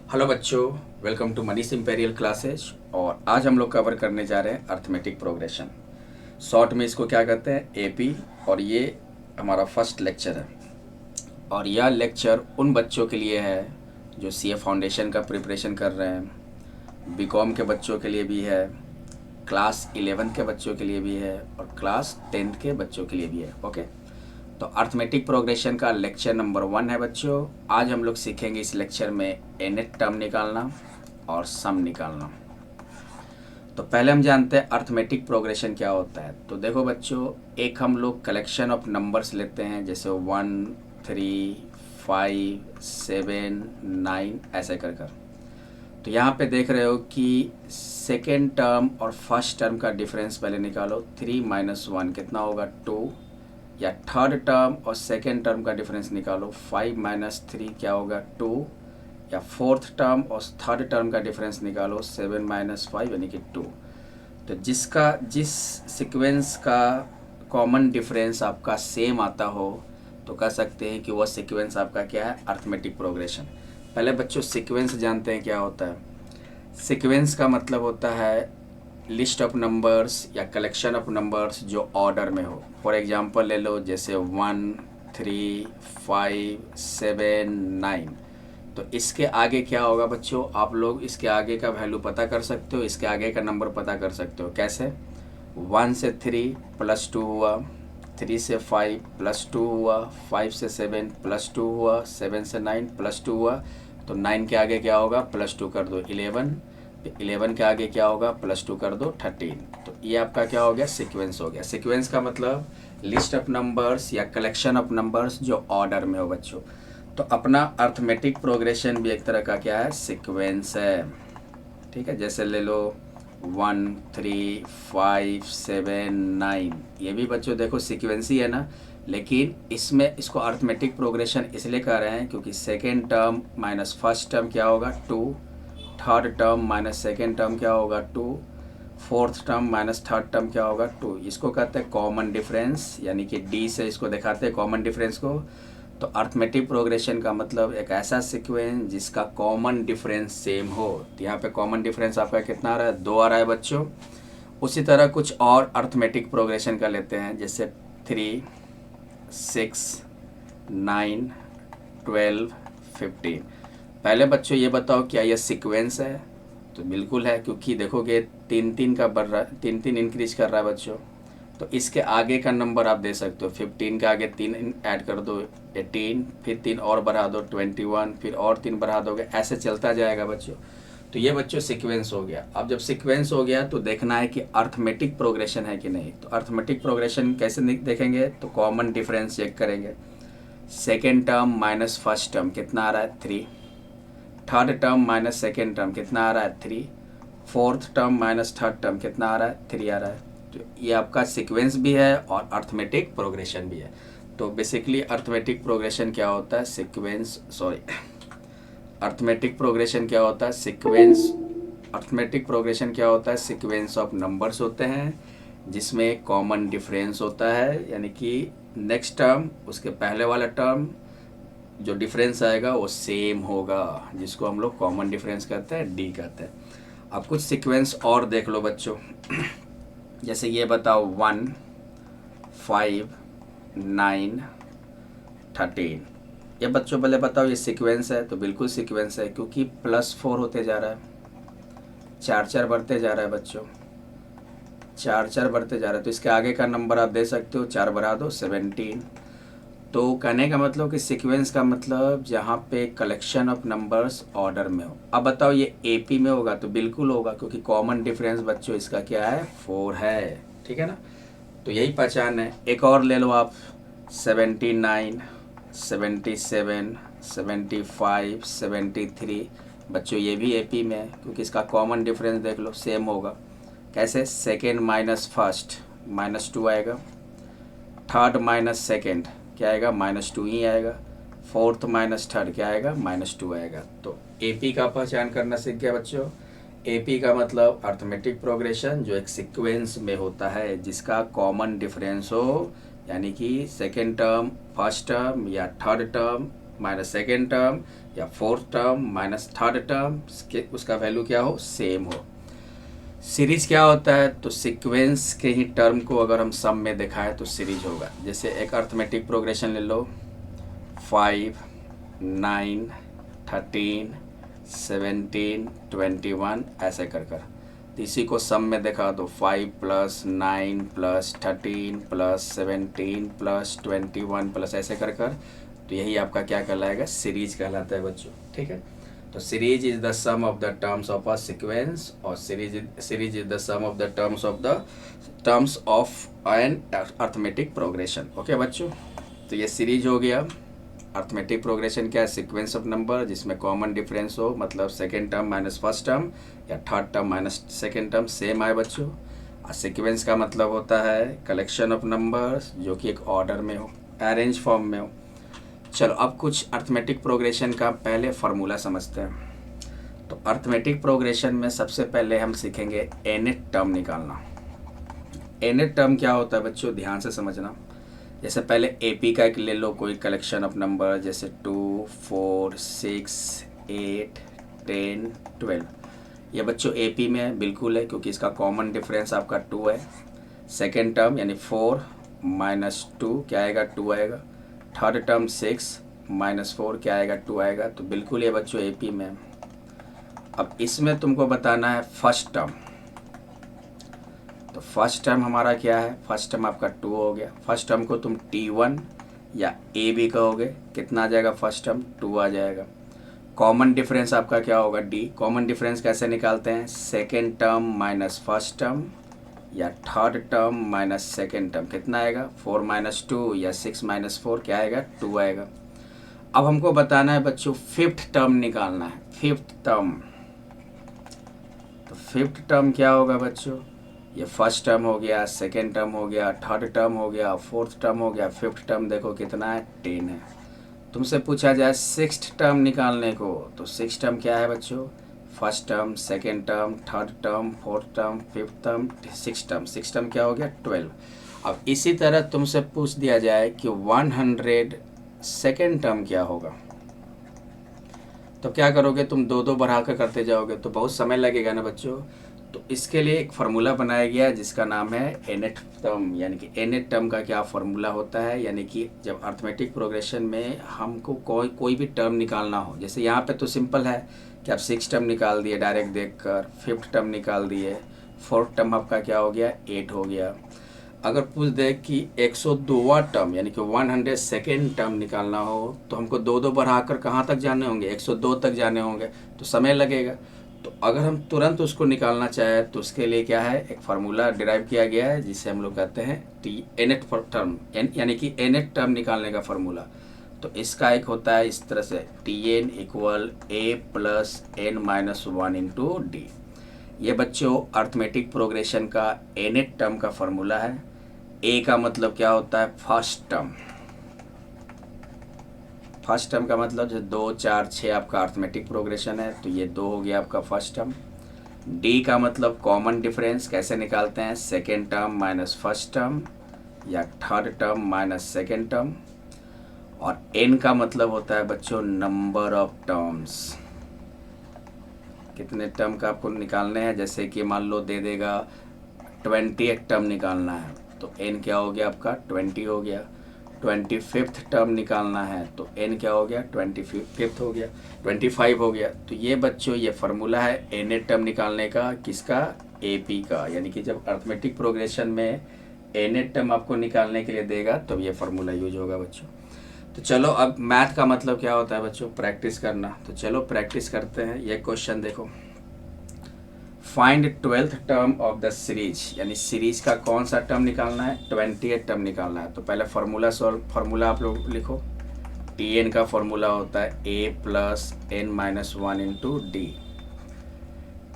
Hello बच्चों, welcome to Manish Imperial Classes. और आज हम लोग कवर करने जा रहे हैं अर्थमेटिक प्रोग्रेशन। शॉर्ट में इसको क्या कहते हैं, एपी। और ये हमारा फर्स्ट लेक्चर है। और यह लेक्चर उन बच्चों के लिए है जो सीए फाउंडेशन का प्रिपरेशन कर रहे हैं, बीकॉम के बच्चों के लिए भी है, क्लास 11 के बच्चों के लिए भी है और क्लास 10 के बच्चों के लिए भी है। ओके, तो अर्थमेटिक प्रोग्रेशन का लेक्चर नंबर 1 है बच्चों। आज हम लोग सीखेंगे इस लेक्चर में एनेट टर्म निकालना और सम निकालना। तो पहले हम जानते हैं अर्थमेटिक प्रोग्रेशन क्या होता है। तो देखो बच्चों, एक हम लोग कलेक्शन ऑफ नंबर्स लेते हैं, जैसे 1 3 5 7 9 ऐसे कर कर। तो यहाँ पे देख रहे हो कि सेकेंड टर्म और फर्स्ट टर्म का डिफरेंस पहले निकालो। 3 - 1 कितना होगा, 2। या थर्ड टर्म और सेकेंड टर्म का डिफरेंस निकालो। 5 - 3 क्या होगा, 2। या फोर्थ टर्म और थर्ड टर्म का डिफरेंस निकालो, 7 - 5 यानी कि 2। तो जिस सीक्वेंस का कॉमन डिफरेंस आपका सेम आता हो तो कह सकते हैं कि वह सीक्वेंस आपका क्या है, अर्थमेटिक प्रोग्रेशन। पहले बच्चों सीक्वेंस जानते हैं क्या होता है। सीक्वेंस का मतलब होता है लिस्ट ऑफ नंबर्स या कलेक्शन ऑफ नंबर्स जो ऑर्डर में हो। फॉर एग्जांपल ले लो, जैसे 1 3 5 7 9। तो इसके आगे क्या होगा बच्चों, आप लोग इसके आगे का वैल्यू पता कर सकते हो, इसके आगे का नंबर पता कर सकते हो। कैसे, 1 से 3 +2 हुआ, 3 से 5 +2 हुआ, 5 से 7 +2 हुआ, 7 से 9 +2 हुआ। तो 9 के आगे क्या होगा, +2 कर दो 11, 11 के आगे क्या होगा, +2 कर दो 13। तो ये आपका क्या हो गया, सीक्वेंस हो गया। सीक्वेंस का मतलब लिस्ट ऑफ नंबर्स या कलेक्शन ऑफ नंबर्स जो ऑर्डर में हो बच्चों। तो अपना अर्थमेटिक प्रोग्रेशन भी एक तरह का क्या है, सीक्वेंस है। ठीक है, जैसे ले लो 1 3 5 7 9, ये भी बच्चों देखो सीक्वेंस ही है ना। लेकिन इसमें इसको अर्थमेटिक प्रोग्रेशन इसलिए कह रहे हैं क्योंकि second term minus first term क्या होगा, 2। Third term minus second term क्या होगा, 2। Fourth term minus third term क्या होगा, 2। इसको कहते हैं कॉमन डिफरेंस, यानी कि डी से इसको दिखाते हैं कॉमन डिफरेंस को। तो अर्थमेटिक प्रोग्रेशन का मतलब एक ऐसा सीक्वेंस जिसका कॉमन डिफरेंस सेम हो। तो यहाँ पे कॉमन डिफरेंस आपका कितना आ रहा है, 2 आ रहा है बच्चों। उसी तरह कुछ और अर्थमेटिक प्रोग्रेशन का लेते हैं, जैसे 3 6 9 12 15। पहले बच्चों ये बताओ क्या यह सीक्वेंस है। तो बिल्कुल है, क्योंकि देखोगे 3 का बढ़ रहा है, 3 इंक्रीज कर रहा है बच्चों। तो इसके आगे का नंबर आप दे सकते हो, 15 के आगे 3 ऐड कर दो 18, फिर 3 और बढ़ा दो 21, फिर और 3 बढ़ा दोगे, ऐसे चलता जाएगा बच्चों। तो ये बच्चों सीक्वेंस हो गया। अब जब सीक्वेंस हो गया तो देखना है कि अर्थमेटिक प्रोग्रेशन है कि नहीं। तो अर्थमेटिक प्रोग्रेशन कैसे देखेंगे, तो कॉमन डिफरेंस चेक करेंगे। Second term minus first term कितना आ रहा है, 3। Third term minus second term कितना आ रहा है, 3। Fourth term minus third term कितना आ रहा है, 3 आ रहा है। तो ये आपका सीक्वेंस भी है और अर्थमेटिक प्रोग्रेशन भी है। तो बेसिकली अर्थमेटिक प्रोग्रेशन क्या होता है, सीक्वेंस, सॉरी, अर्थमेटिक प्रोग्रेशन क्या होता है, सीक्वेंस। अर्थमेटिक प्रोग्रेशन क्या होता है, सीक्वेंस ऑफ नंबर्स होते हैं जिसमें कॉमन डिफरेंस होता है, यानी कि नेक्स्ट टर्म उसके पहले वाला टर्म जो डिफरेंस आएगा वो सेम होगा, जिसको हम लोग कॉमन डिफरेंस कहते हैं, डी कहते हैं। अब कुछ सीक्वेंस और देख लो बच्चों। जैसे ये बताओ 1 5 9 13। ये बच्चों पहले बताओ ये सीक्वेंस है, तो बिल्कुल सीक्वेंस है, क्योंकि +4 होते जा रहा है, 4 4 बढ़ते जा रहा है बच्चों, 4 4 बढ़ते जा रहा है। तो इसके आगे का नंबर आप दे सकते हो, 4 बढ़ा दो 17। तो कहने का मतलब कि सीक्वेंस का मतलब जहाँ पे कलेक्शन ऑफ नंबर्स ऑर्डर में हो। अब बताओ ये एपी में होगा, तो बिल्कुल होगा, क्योंकि कॉमन डिफरेंस बच्चों इसका क्या है, 4 है। ठीक है ना, तो यही पहचान है। एक और ले लो आप, 79 77 75 73। बच्चों ये भी एपी में है, क्योंकि इसका कॉमन डिफरेंस देख लो, सेम होगा। कैसे, सेकेंड माइनस फर्स्ट -2 आएगा, थर्ड माइनस सेकेंड क्या आएगा, -2 ही आएगा, फोर्थ माइनस थर्ड क्या आएगा, -2 आएगा। तो एपी का पहचान करना सीख गया बच्चों। एपी का मतलब अर्थमेटिक प्रोग्रेशन जो एक सीक्वेंस में होता है जिसका कॉमन डिफरेंस हो, यानी कि सेकेंड टर्म फर्स्ट टर्म या third term minus second term या fourth term minus third term, उसका वैल्यू क्या हो, सेम हो। सीरीज क्या होता है, तो सीक्वेंस के ही टर्म को अगर हम सम में दिखाएं तो सीरीज होगा। जैसे एक अर्थमेटिक प्रोग्रेशन ले लो, 5, 9, 13, 17, 21 ऐसे कर कर, तो इसी को सम में देखा तो 5 plus 9 plus 13 plus 17 plus 21 plus ऐसे कर कर, तो यही आपका क्या कहलाएगा, सीरीज कहलाता है बच्चों। ठीक है, तो series is the sum of the terms of a sequence, और series is the sum of the terms of an arithmetic progression. Okay बच्चों, तो ये सीरीज हो गया। अर्थमेटिक प्रोग्रेशन क्या है, सीक्वेंस ऑफ नंबर जिसमें कॉमन डिफरेंस हो, मतलब second term minus first term या third term minus second term same आए बच्चों। और सीक्वेंस का मतलब होता है कलेक्शन ऑफ नंबर्स जो कि एक ऑर्डर में हो, अरेंज फॉर्म में हो। चलो अब कुछ अर्थमेटिक प्रोग्रेशन का पहले फार्मूला समझते हैं। तो अर्थमेटिक प्रोग्रेशन में सबसे पहले हम सीखेंगे nth टर्म निकालना। nth टर्म क्या होता है बच्चों, ध्यान से समझना। जैसे पहले AP का एक ले लो, कोई कलेक्शन ऑफ नंबर, जैसे 2, 4, 6, 8, 10, 12। ये बच्चों AP में बिल्कुल है क्योंकि इसका कॉमन डिफरेंस आपका 2 है। सेकेंड टर्म यानी 4 माइनस 2 क्या आएगा, 2 आएगा। थर्ड टर्म 6 माइनस 4 क्या आएगा, 2 आएगा। तो बिल्कुल ये बच्चों AP में। अब इसमें तुमको बताना है फर्स्ट टर्म। तो फर्स्ट टर्म हमारा क्या है, फर्स्ट टर्म आपका 2 हो गया। फर्स्ट टर्म को तुम T1 या A भी कहोगे, कितना आ जाएगा, फर्स्ट टर्म 2 आ जाएगा। कॉमन डिफरेंस आपका क्या होगा, D। कॉमन डिफरेंस कैसे निकालते हैं, second term minus first term या third term minus second term, कितना आएगा, 4 माइनस 2 या 6 माइनस 4 क्या आएगा, 2 आएगा। अब हमको बताना है बच्चों फिफ्थ टर्म निकालना है, फिफ्थ टर्म। तो फिफ्थ टर्म क्या होगा बच्चों, ये फर्स्ट टर्म हो गया, सेकेंड टर्म हो गया, थर्ड टर्म हो गया, फोर्थ टर्म हो गया, फिफ्थ टर्म देखो कितना है, 10 है। तुमसे पूछा जाए सिक्स्थ टर्म निकालने को, तो सिक्स्थ टर्म क्या है बच्चों, first term, second term, third term, fourth term, fifth term, six term. Six term क्या हो गया, 12। अब इसी तरह तुमसे पूछ दिया जाए कि 100 सेकेंड टर्म क्या होगा, तो क्या करोगे, तुम दो दो बढ़ा कर करते जाओगे तो बहुत समय लगेगा ना बच्चों। तो इसके लिए एक फार्मूला बनाया गया जिसका नाम है nth टर्म। यानी कि nth टर्म का क्या फार्मूला होता है, यानी कि जब अर्थमेटिक प्रोग्रेशन में हमको कोई भी टर्म निकालना हो, जैसे यहाँ पे तो सिंपल है कि आप 6 टर्म निकाल दिए डायरेक्ट देखकर, फिफ्थ टर्म निकाल दिए, फोर्थ टर्म आपका क्या हो गया, 8 हो गया। अगर पूछ दे कि 102वां टर्म यानी कि 100 सेकेंड टर्म निकालना हो, तो हमको दो दो बढ़ाकर कहाँ तक जाने होंगे, 102 तक जाने होंगे, तो समय लगेगा। तो अगर हम तुरंत उसको निकालना चाहें तो उसके लिए क्या है, एक फार्मूला डिराइव किया गया है जिसे हम लोग कहते हैं nth टर्म, यानी कि nth टर्म निकालने का फार्मूला। तो इसका एक होता है इस तरह से, Tn equal A plus n minus 1 into D। ये बच्चों अर्थमेटिक प्रोग्रेशन का nth टर्म का फार्मूला है। A का मतलब क्या होता है, फर्स्ट टर्म। फर्स्ट टर्म का मतलब जो 2, 4, 6 आपका अर्थमेटिक प्रोग्रेशन है, तो ये 2 हो गया आपका फर्स्ट टर्म। D का मतलब कॉमन डिफरेंस, कैसे निकालते हैं, second term minus first term या third term minus second term. और N का मतलब होता है बच्चों नंबर ऑफ टर्म्स, कितने टर्म का आपको निकालने हैं। जैसे कि मान लो दे देगा 20 टर्म निकालना है, तो N क्या हो गया आपका, 20 हो गया। 25th टर्म निकालना है तो N क्या हो गया, 25th हो गया, 25 हो गया। तो ये बच्चों ये फार्मूला है nth टर्म निकालने का, किसका, AP का। यानी कि जब अर्थमेटिक प्रोग्रेशन में nth टर्म आपको निकालने के लिए देगा तब ये फार्मूला यूज होगा बच्चों। तो चलो अब मैथ का मतलब क्या होता है बच्चों, प्रैक्टिस करना। तो चलो प्रैक्टिस करते हैं। ये क्वेश्चन देखो, find 12th term of the series, यानी सीरीज का कौन सा टर्म निकालना है, 20th टर्म निकालना है। तो पहले फार्मूला आप लोग लिखो। Tn का फार्मूला होता है A plus n minus 1 into D।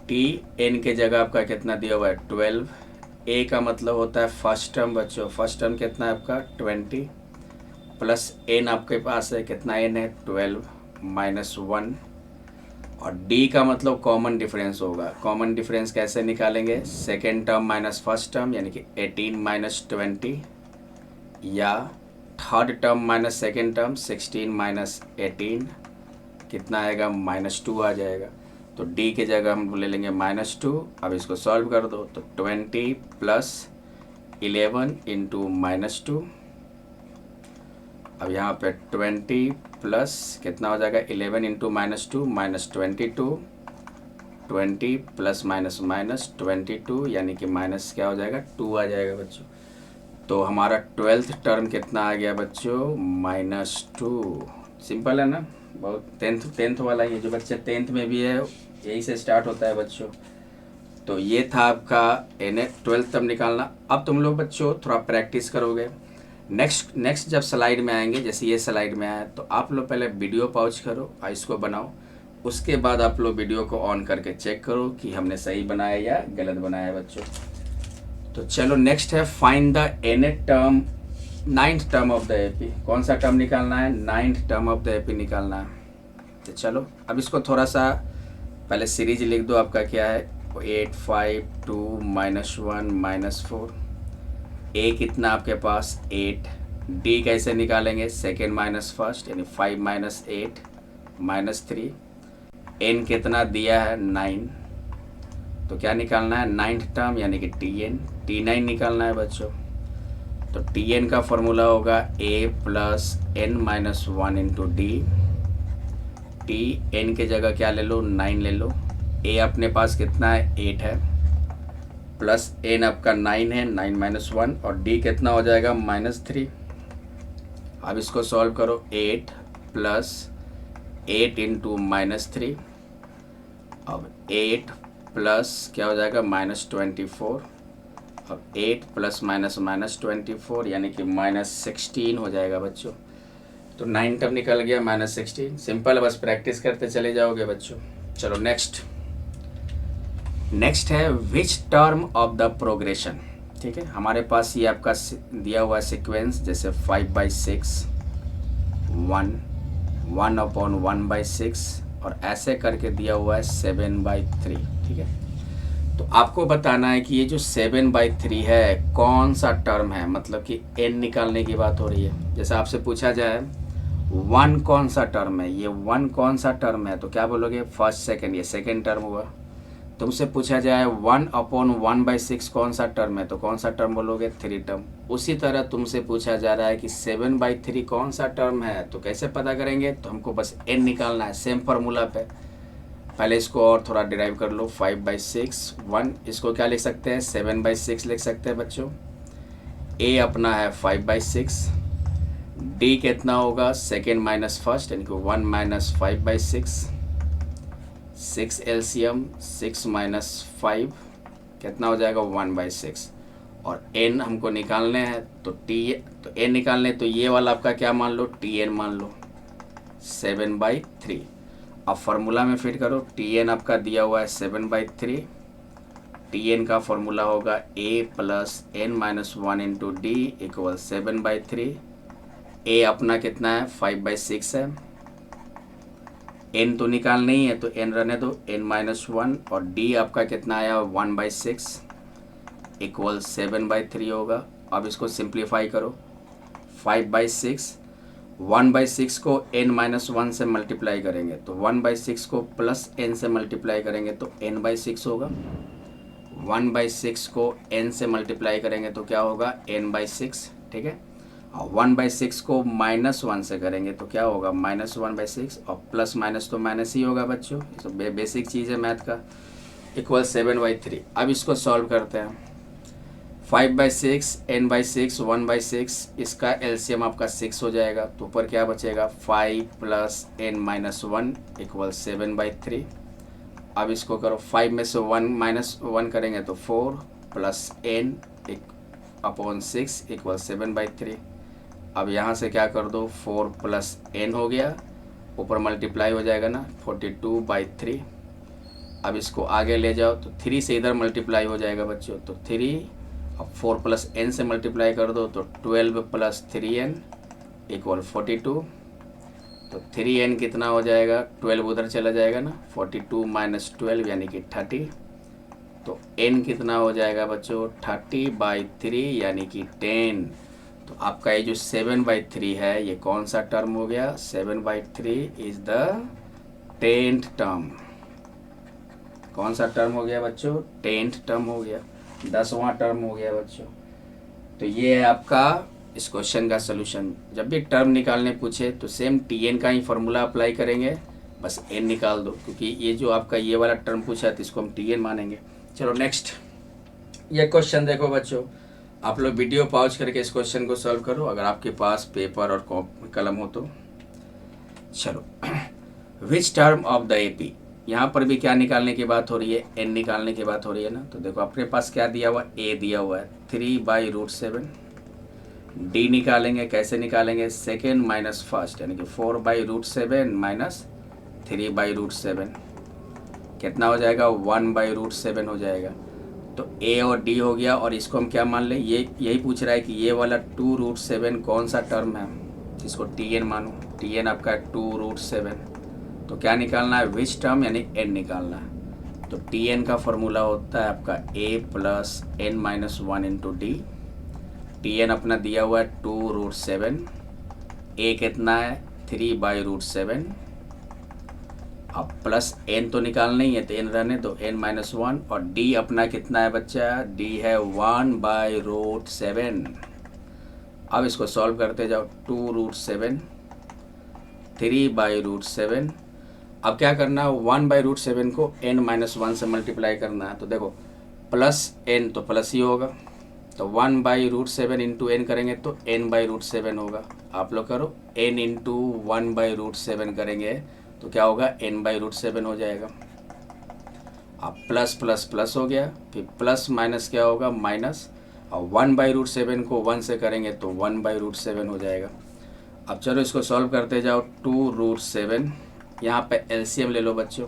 Tn के जगह आपका कितना दिया हुआ है, 12। A का मतलब होता है फर्स्ट टर्म बच्चों, फर्स्ट टर्म कितना है आपका, 20 प्लस n आपके पास है, कितना n है, 12 माइनस 1। और D का मतलब कॉमन डिफरेंस होगा। कॉमन डिफरेंस कैसे निकालेंगे, second term minus first term यानी कि 18 माइनस 20 या third term minus second term 16 minus 18 कितना आएगा -2 आ जाएगा। तो डी के जगह हम ले लेंगे -2। अब इसको सॉल्व कर दो तो 20 प्लस 11 इंटू -2। अब यहाँ पे 20 प्लस कितना हो जाएगा 11 इंटू -2 -22 20 प्लस माइनस माइनस 22 यानी कि माइनस क्या हो जाएगा 2 आ जाएगा बच्चों। तो हमारा 12th टर्म कितना आ गया बच्चों -2। सिंपल है ना, बहुत टेंथ वाला ये जो बच्चे 10th में भी है यही से स्टार्ट होता है बच्चों। तो ये था आपका एन 12th टर्म निकालना। अब तुम लोग बच्चों थोड़ा प्रैक्टिस करोगे। नेक्स्ट जब स्लाइड में आएंगे, जैसे ये स्लाइड में आया तो आप लोग पहले वीडियो पॉज करो और इसको बनाओ। उसके बाद आप लोग वीडियो को ऑन करके चेक करो कि हमने सही बनाया या गलत बनाया बच्चों। तो चलो नेक्स्ट है find the nth term 9th term of the AP. कौन सा टर्म निकालना है 9th term of the AP निकालना है। तो चलो अब इसको थोड़ा सा पहले सीरीज लिख दो। आपका क्या है 8 5 2 -1 -4। ए कितना आपके पास 8। डी कैसे निकालेंगे सेकेंड माइनस फर्स्ट यानी 5 - 8 -3। एन कितना दिया है 9। तो क्या निकालना है 9th टर्म यानी कि Tn T9 निकालना है बच्चों। तो Tn का फॉर्मूला होगा a plus n minus 1 into D. Tn के जगह क्या ले लो 9 ले लो। a अपने पास कितना है 8 है प्लस n आपका 9 है 9 माइनस 1 और d कितना हो जाएगा -3। अब इसको सॉल्व करो 8 प्लस 8 इंटू -3। अब 8 प्लस क्या हो जाएगा -24। अब 8 प्लस माइनस -24 यानी कि -16 हो जाएगा बच्चों। तो 9 टर्म निकल गया -16। सिंपल है, बस प्रैक्टिस करते चले जाओगे बच्चों। चलो नेक्स्ट है which term of the progression. ठीक है, हमारे पास ये आपका दिया हुआ सीक्वेंस जैसे 5/6 1/1/6 और ऐसे करके दिया हुआ है 7/3। ठीक है, तो आपको बताना है कि ये जो 7/3 है कौन सा टर्म है, मतलब कि n निकालने की बात हो रही है। जैसे आपसे पूछा जाए 1 कौन सा टर्म है, ये 1 कौन सा टर्म है तो क्या बोलोगे फर्स्ट सेकंड, ये सेकंड टर्म हुआ। तुमसे पूछा जाए 1/1/6 कौन सा टर्म है तो कौन सा टर्म बोलोगे 3 टर्म। उसी तरह तुमसे पूछा जा रहा है कि 7/3 कौन सा टर्म है तो कैसे पता करेंगे, तो हमको बस n निकालना है सेम फार्मूला पे। पहले इसको और थोड़ा डिराइव कर लो 5/6 1, इसको क्या लिख सकते हैं 7/6 लिख सकते हैं बच्चों। a अपना है 5/6, d कितना होगा सेकेंड माइनस फर्स्ट यानी कि 1 - 5/6, 6 एलसीएम 6 - 5 कितना हो जाएगा 1/6 और n हमको निकालने हैं तो n निकालने तो ये वाला आपका क्या मान लो Tn मान लो 7/3। अब फार्मूला में फिट करो, Tn आपका दिया हुआ है 7/3। Tn का फार्मूला होगा a plus n minus 1 into D equal 7/3। a अपना कितना है 5/6 है, n तो निकाल नहीं है तो n रहने दो n-1 और d आपका कितना आया 1/6 इक्वल 7/3 होगा। अब इसको सिंप्लीफाई करो 5/6 1/6 को n-1 से मल्टीप्लाई करेंगे तो 1/6 को प्लस n से मल्टीप्लाई करेंगे तो n/6 होगा। 1/6 को n से मल्टीप्लाई करेंगे तो क्या होगा n/6। ठीक है, और 1/6 को -1 से करेंगे तो क्या होगा -1/6 और प्लस माइनस तो माइनस ही होगा बच्चों, तो बेसिक चीज़ है मैथ का। इक्वल 7/3। अब इसको सॉल्व करते हैं 5/6 n/6 1/6 इसका एलसीएम आपका 6 हो जाएगा तो ऊपर क्या बचेगा 5 प्लस n-1 इक्वल 7/3। अब इसको करो 5 में से 1 करेंगे तो 4 प्लस n अपॉन 6 इक्वल 7/3। अब यहाँ से क्या कर दो 4 प्लस n हो गया, ऊपर मल्टीप्लाई हो जाएगा ना 42/3। अब इसको आगे ले जाओ तो 3 से इधर मल्टीप्लाई हो जाएगा बच्चों तो 3, अब 4 प्लस n से मल्टीप्लाई कर दो तो 12 प्लस 3n इक्वल 42। तो 3n कितना हो जाएगा 12 उधर चला जाएगा ना 42 माइनस 12 यानी कि 30। तो n कितना हो जाएगा बच्चों 30/3 यानी कि 10। तो आपका ये जो 7/3 है ये कौन सा टर्म हो गया? 7/3 इज द 10th टर्म। कौन सा टर्म हो गया बच्चों? 10th टर्म हो गया, 10वां टर्म हो गया बच्चों। तो ये है आपका इस क्वेश्चन का सोल्यूशन। जब भी टर्म निकालने पूछे तो सेम Tn का ही फॉर्मूला अप्लाई करेंगे, बस n निकाल दो, क्योंकि ये जो आपका ये वाला टर्म पूछा है तो इसको हम Tn मानेंगे। चलो नेक्स्ट ये क्वेश्चन देखो बच्चों, आप लोग वीडियो पॉज करके इस क्वेश्चन को सॉल्व करो अगर आपके पास पेपर और कलम हो तो। चलो which term of the AP, यहाँ पर भी क्या निकालने की बात हो रही है? n निकालने की बात हो रही है ना। तो देखो अपने पास क्या दिया हुआ? a दिया हुआ है 3/√7। d निकालेंगे, कैसे निकालेंगे? सेकेंड माइनस फर्स्ट, यानी कि 4/√7 माइनस 3/√7 कितना हो जाएगा? 1/√7 हो जाएगा। तो a और d हो गया, और इसको हम क्या मान लें? ये यही पूछ रहा है कि ये वाला 2√7 कौन सा टर्म है, इसको Tn मानो। Tn आपका 2√7, तो क्या निकालना है? विच टर्म, यानी n निकालना है। तो Tn का फॉर्मूला होता है आपका a plus n-1 into D. Tn अपना दिया हुआ है 2√7, a कितना है? 3/√7। अब प्लस n तो निकालना ही है तो n रहने दो, n-1, और d अपना कितना है बच्चा? d है 1/√7। अब इसको सॉल्व करते जाओ, 2√7 3/√7। अब क्या करना है? 1/√7 को n-1 से मल्टीप्लाई करना है। तो देखो प्लस n तो प्लस ही होगा, तो 1/√7 इंटू n करेंगे तो n/√7 होगा। आप लोग करो, n इंटू 1/√7 करेंगे तो क्या होगा? n/√7 हो जाएगा। अब प्लस प्लस प्लस हो गया, फिर प्लस माइनस क्या होगा? माइनस, और 1/√7 को 1 से करेंगे तो 1/√7 हो जाएगा। अब चलो इसको सॉल्व करते जाओ। 2√7, यहाँ पे एलसीएम ले लो बच्चों,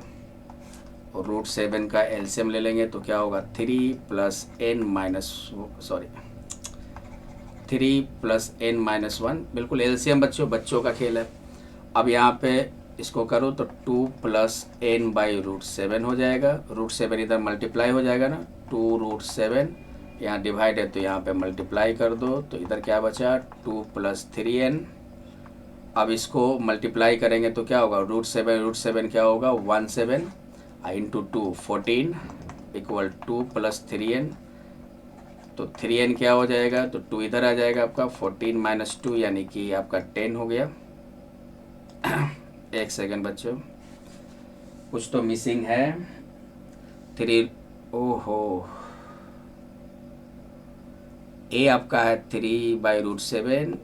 और √7 का एलसीएम ले लेंगे तो क्या होगा? 3 + n-1, बिल्कुल एलसीएम बच्चों का खेल है। अब यहाँ पे इसको करो तो 2 + n/√7 हो जाएगा। √7 इधर मल्टीप्लाई हो जाएगा ना, 2√7 यहाँ डिवाइड है तो यहाँ पे मल्टीप्लाई कर दो, तो इधर क्या बचा? 2 + 3n। अब इसको मल्टीप्लाई करेंगे तो क्या होगा? √7 क्या होगा? 17 इंटू 2 14 इक्वल 2 + 3n। तो 3n क्या हो जाएगा? तो 2 इधर आ जाएगा आपका, 14 - 2 यानी कि आपका 10 हो गया। एक सेकेंड बच्चों, कुछ तो मिसिंग है। 3, ओहो, a आपका है 3/√7,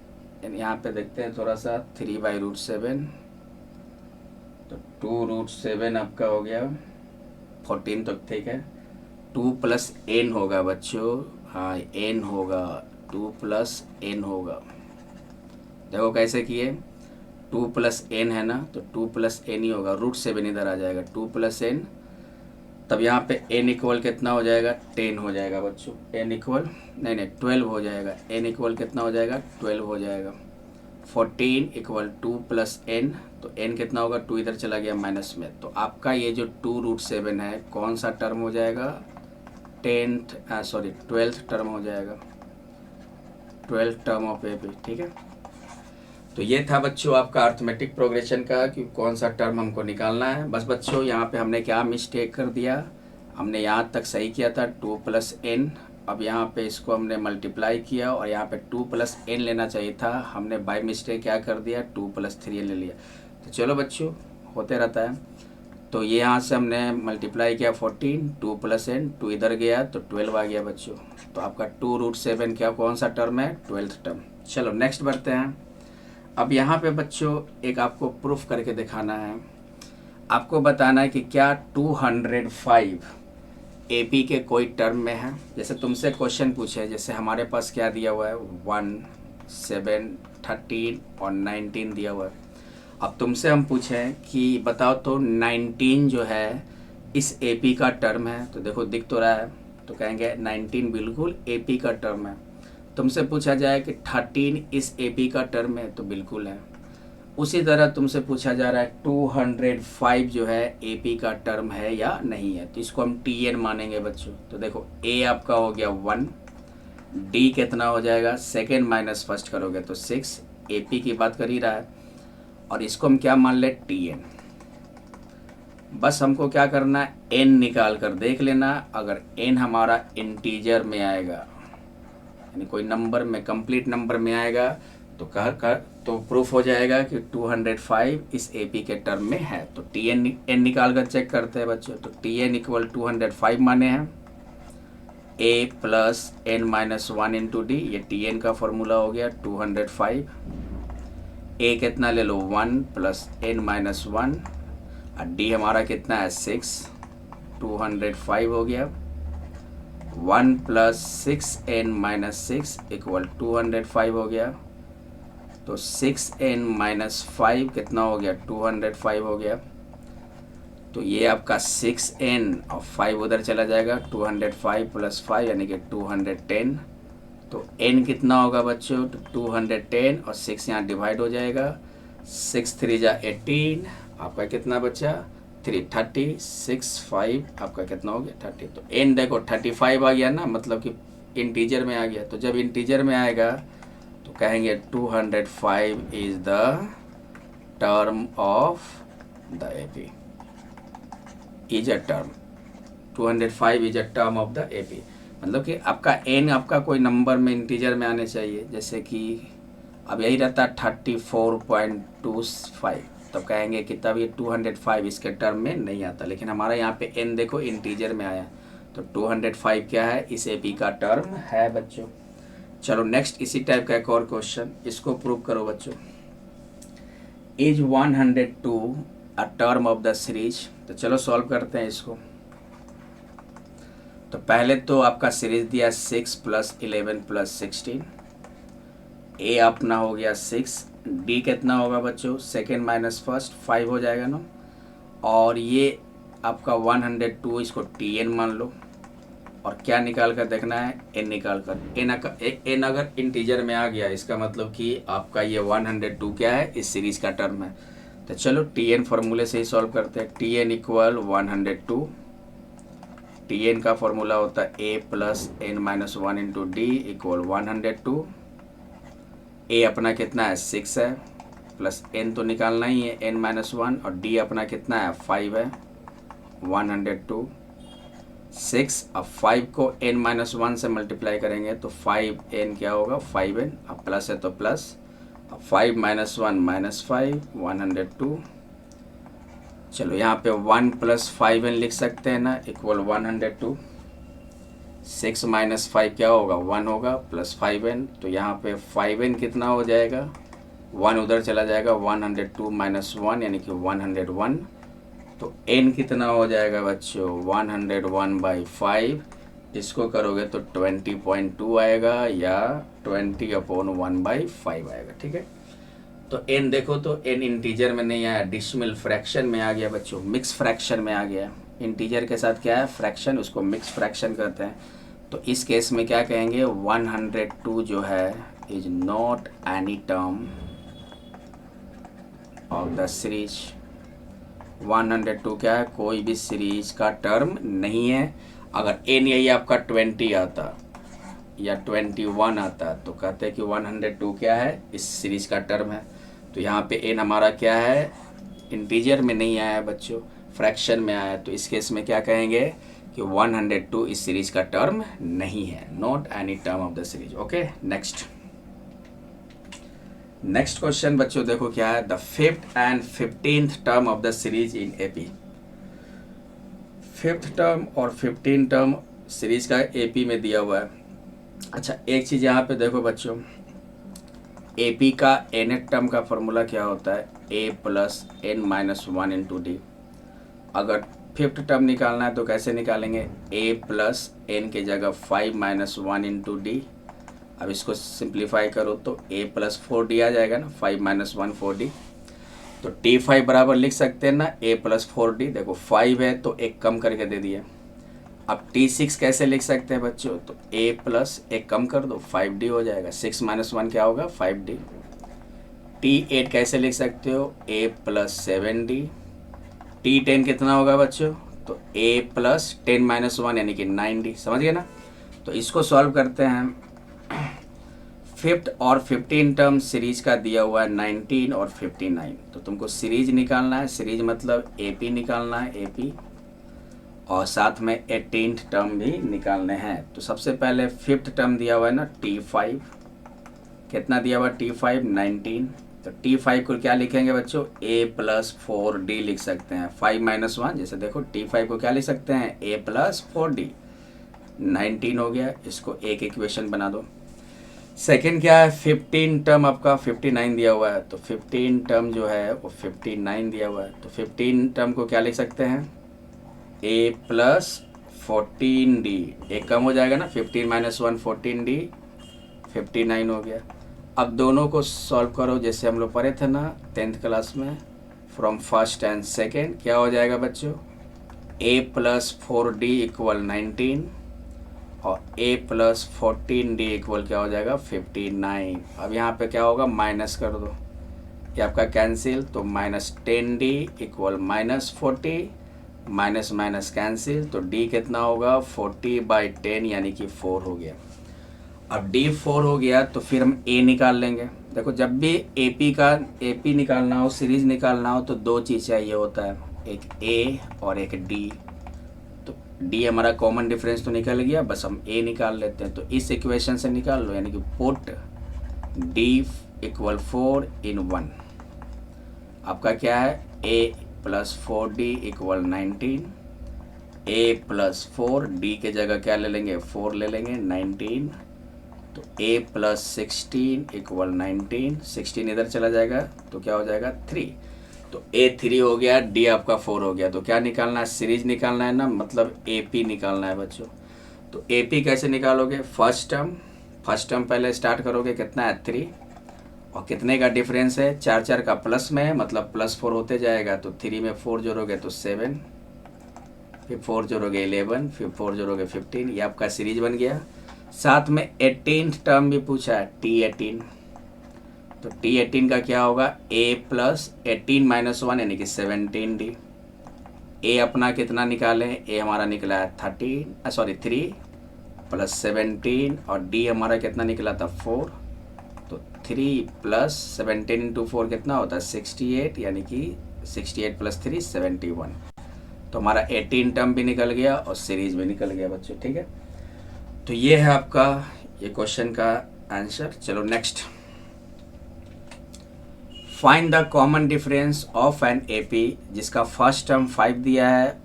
यहाँ पे देखते हैं थोड़ा सा, 3/√7, तो 2√7 आपका हो गया 14, तो ठीक है। 2 + n होगा बच्चों, हाँ n होगा, 2 + n होगा। देखो कैसे किए, 2 + n है ना, तो 2 + n ही होगा, √7 इधर आ जाएगा, 2 + n, तब यहाँ पे n इक्वल कितना हो जाएगा? 10 हो जाएगा बच्चों। n इक्वल नहीं 12 हो जाएगा। n इक्वल कितना हो जाएगा? 12 हो जाएगा। 14 इक्वल 2 + n, तो n कितना होगा? 2 इधर चला गया माइनस में, तो आपका ये जो 2√7 है कौन सा टर्म हो जाएगा? 12th टर्म हो जाएगा, 12th टर्म ऑफ एपी, ठीक है। तो ये था बच्चों आपका अर्थमेटिक प्रोग्रेशन का कि कौन सा टर्म हमको निकालना है। बस बच्चों यहाँ पे हमने क्या मिस्टेक कर दिया, हमने यहाँ तक सही किया था 2 + n, अब यहाँ पे इसको हमने मल्टीप्लाई किया और यहाँ पे 2 + n लेना चाहिए था, हमने बाय मिस्टेक क्या कर दिया? 2 + 3n ले लिया। तो चलो बच्चों, होते रहता है। तो ये यहाँ से हमने मल्टीप्लाई किया 14, 2 + n, 2 इधर गया तो 12 आ गया बच्चों। तो आपका 2√7 क्या कौन सा टर्म है? 12th term. चलो नेक्स्ट बढ़ते हैं। अब यहाँ पे बच्चों एक आपको प्रूफ करके दिखाना है, आपको बताना है कि क्या 205 एपी के कोई टर्म में है। जैसे तुमसे क्वेश्चन पूछे, जैसे हमारे पास क्या दिया हुआ है? 1, 7, 13 और 19 दिया हुआ है। अब तुमसे हम पूछें कि बताओ तो 19 जो है इस एपी का टर्म है, तो देखो दिख तो रहा है, तो कहेंगे 19 बिल्कुल एपी का टर्म है। तुमसे पूछा जाए कि 13 इस एपी का टर्म है, तो बिल्कुल है। उसी तरह तुमसे पूछा जा रहा है 205 जो है एपी का टर्म है या नहीं है, तो इसको हम Tn मानेंगे बच्चों। तो देखो a आपका हो गया 1, डी कितना हो जाएगा, सेकेंड माइनस फर्स्ट करोगे तो 6, AP की बात कर ही रहा है, और इसको हम क्या मान ले, TN। बस हमको क्या करना है, n निकाल कर देख लेना। अगर n हमारा इंटीजर में आएगा, यानी कोई नंबर में, कंप्लीट नंबर में आएगा, तो प्रूफ हो जाएगा कि 205 इस AP के टर्म में है। तो n निकाल कर चेक करते हैं बच्चों। तो TN इक्वल 205 माने हैं A plus n minus 1 into D, ये TN का फॉर्मूला हो गया 205। A कितना ले लो, 1 प्लस n माइनस 1, और डी हमारा कितना है 6, 205 हो गया। 1 प्लस 6n माइनस 6 इक्वल 205 हो गया। तो 6n माइनस 5 कितना हो गया, 205 हो गया। तो ये आपका 6n और 5 उधर चला जाएगा, 205 प्लस 5 यानी कि 210। तो n कितना होगा बच्चों, तो 210 और 6 यहाँ डिवाइड हो जाएगा, 6 3 जा 18, आपका कितना बचा 330, 6 5 आपका कितना हो गया 30। तो n देखो 35 आ गया ना, मतलब कि इंटीजर में आ गया। तो जब इंटीजर में आएगा तो कहेंगे 205 is the term of the AP, is a term, 205 is a term of the AP। मतलब कि आपका n आपका कोई नंबर में इंटीजर में आने चाहिए, जैसे कि अब यही रहता है 34.25, तब कहेंगे कि तब ये 205 इसके टर्म में नहीं आता। लेकिन हमारा यहाँ पे n देखो इंटीजर में आया, तो 205 क्या है, इस AP का टर्म है बच्चों। चलो नेक्स्ट इसी टाइप का एक और क्वेश्चन, इसको प्रूव करो बच्चों। Is 102 a term of the series. तो चलो सॉल्व करते हैं इसको। तो पहले तो आपका सीरीज दिया 6 प्लस 11 प्लस 16, ए अपना हो गया 6, डी कितना होगा बच्चों, सेकेंड माइनस फर्स्ट 5 हो जाएगा ना, और ये आपका 102, इसको TN मान लो, और क्या निकाल कर देखना है, n निकाल कर। n अगर इंटीजर में आ गया, इसका मतलब कि आपका ये 102 क्या है, इस सीरीज का टर्म है। तो चलो TN फार्मूले से ही सॉल्व करते हैं। TN इक्वल 102, TN का फॉर्मूला होता है A plus n minus 1 into D equal 102। A अपना कितना है 6 है, प्लस n तो निकालना ही है n माइनस 1, और D अपना कितना है 5 है, 102 6, अब 5 को n माइनस 1 से मल्टीप्लाई करेंगे तो 5n क्या होगा 5n, अब प्लस है तो प्लस, अब 5 माइनस 1 माइनस 5, 102। चलो यहाँ पे 1 प्लस 5n लिख सकते हैं ना, इक्वल 102। 6 माइनस 5 क्या होगा 1 होगा, प्लस 5n, तो यहाँ पे 5n कितना हो जाएगा, 1 उधर चला जाएगा, 102 माइनस 1 यानी कि 101। तो n कितना हो जाएगा बच्चों 101 बाई 5, इसको करोगे तो 20.2 आएगा, या 20/1/5 आएगा। ठीक है, तो n देखो तो n इंटीजर में नहीं आया, डिसिमल फ्रैक्शन में आ गया बच्चों, मिक्स फ्रैक्शन में आ गया। इंटीजर के साथ क्या है फ्रैक्शन, उसको मिक्स फ्रैक्शन कहते हैं। तो इस केस में क्या कहेंगे, 102 जो है is not any term of the series. 102 क्या है, कोई भी सीरीज का टर्म नहीं है। अगर n यही आपका 20 आता या 21 आता तो कहते हैं कि 102 क्या है, इस सीरीज का टर्म है। तो यहाँ पे n हमारा क्या है, इंटीजर में नहीं आया है बच्चों, फ्रैक्शन में आया है। तो इस केस में क्या कहेंगे कि 102 इस सीरीज का टर्म नहीं है, not any term of the series. Okay, next question बच्चों देखो क्या है, the 5th and 15th term of the series in AP। 5th term और 15th टर्म सीरीज का AP में दिया हुआ है। अच्छा, एक चीज़ यहाँ पे देखो बच्चों, AP का nth टर्म का फॉर्मूला क्या होता है, A plus n minus 1 into D. अगर 5th टर्म निकालना है तो कैसे निकालेंगे, A प्लस n के जगह 5 माइनस 1 इंटू डी। अब इसको सिंप्लीफाई करो तो A प्लस 4d आ जाएगा ना, 5 माइनस 1 4d। तो T5 बराबर लिख सकते हैं ना A प्लस 4d। देखो 5 है तो एक कम करके दे दिए। अब T6 कैसे लिख सकते हैं बच्चों, तो A प्लस एक कम कर दो 5d हो जाएगा, 6 माइनस 1 क्या होगा 5d। T8 कैसे लिख सकते हो, A प्लस 7d। T10 कितना होगा बच्चों, तो A प्लस 10 माइनस 1 यानी कि 9d। समझ गए ना। तो इसको सॉल्व करते हैं। फिफ्थ और 15 टर्म सीरीज का दिया हुआ है 19 और 59। तो तुमको सीरीज निकालना है, सीरीज मतलब एपी निकालना है, एपी, और साथ में 18th टर्म भी निकालने हैं। तो सबसे पहले फिफ्थ टर्म दिया हुआ है ना T5, कितना दिया हुआ है T5 19। तो T5 को क्या लिखेंगे बच्चों, a प्लस 4d लिख सकते हैं, 5 माइनस 1, जैसे देखो T5 को क्या लिख सकते हैं, a प्लस 4d, 19 हो गया, इसको एक इक्वेशन बना दो। सेकेंड क्या है, 15 टर्म आपका 59 दिया हुआ है, तो 15 टर्म जो है वो 59 दिया हुआ है, तो 15 टर्म को क्या लिख सकते हैं, a प्लस 14d, एक कम हो जाएगा ना, 15 माइनस 1 14d, 59 हो गया। अब दोनों को सॉल्व करो जैसे हम लोग पढ़े थे ना 10th क्लास में, फ्रॉम फर्स्ट एंड सेकेंड, क्या हो जाएगा बच्चों, a प्लस 4d इक्वल 19 और a प्लस 14d इक्वल क्या हो जाएगा 59। अब यहाँ पे क्या होगा, माइनस कर दो, ये आपका कैंसिल, तो minus 10d equal minus 40, minus minus cancel, तो d कितना होगा 40/10 यानी कि 4 हो गया। अब d 4 हो गया तो फिर हम a निकाल लेंगे। देखो जब भी AP निकालना हो, सीरीज निकालना हो, तो दो चीज़ चाहिए होता है, एक a और एक d। तो d हमारा कॉमन डिफरेंस तो निकल गया, बस हम a निकाल लेते हैं, तो इस इक्वेशन से निकाल लो, यानी कि पुट d इक्वल 4 इन 1। आपका क्या है, a plus 4d equal 19, a plus 4d के जगह क्या ले लेंगे, 4 ले लेंगे, 19, तो a प्लस 16 इक्वल 19, 16 इधर चला जाएगा तो क्या हो जाएगा 3, तो a 3 हो गया, d आपका 4 हो गया। तो क्या निकालना है, सीरीज निकालना है ना, मतलब AP निकालना है बच्चों। तो AP कैसे निकालोगे, फर्स्ट टर्म पहले स्टार्ट करोगे, कितना है 3, और कितने का डिफरेंस है, 4 4 का प्लस में है, मतलब प्लस 4 होते जाएगा, तो 3 में 4 जोड़ोगे तो 7, फिर 4 जोड़ोगे 11, फिर 4 जोड़ोगे 15, ये आपका सीरीज बन गया। साथ में 18th टर्म भी पूछा है, T18, तो T18 का क्या होगा, a प्लस 18 माइनस 1 यानी कि 17d। a अपना कितना निकाले, a हमारा निकला है 3 प्लस 17, और d हमारा कितना निकला था 4, तो 3 प्लस 17 इंटू 4 कितना होता है 68, यानी कि 68 प्लस 3 71। तो हमारा 18 टर्म भी निकल गया और सीरीज भी निकल गया बच्चों, ठीक है। तो ये है आपका ये क्वेश्चन का आंसर। चलो next, find the common difference of an AP जिसका फर्स्ट टर्म 5 दिया है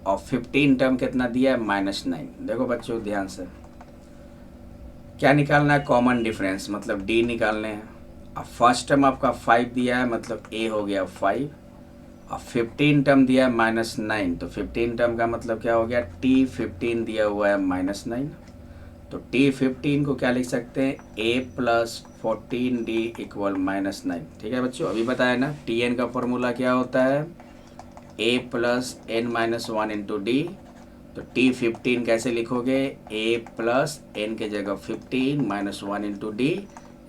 और 15 टर्म कितना दिया है -9। देखो बच्चों ध्यान से, क्या निकालना है, कॉमन डिफरेंस मतलब D निकालने हैं। अब फर्स्ट टर्म आपका 5 दिया है, मतलब A हो गया 5, और 15 टर्म दिया है -9, तो 15 टर्म का मतलब क्या हो गया, T15 दिया हुआ है -9, तो T15 को क्या लिख सकते हैं, a प्लस 14d इक्वल -9। ठीक है बच्चों, अभी बताया ना Tn का फॉर्मूला क्या होता है, a plus n minus 1 into D. तो T15 कैसे लिखोगे, a प्लस n के जगह 15 माइनस 1 इंटू डी,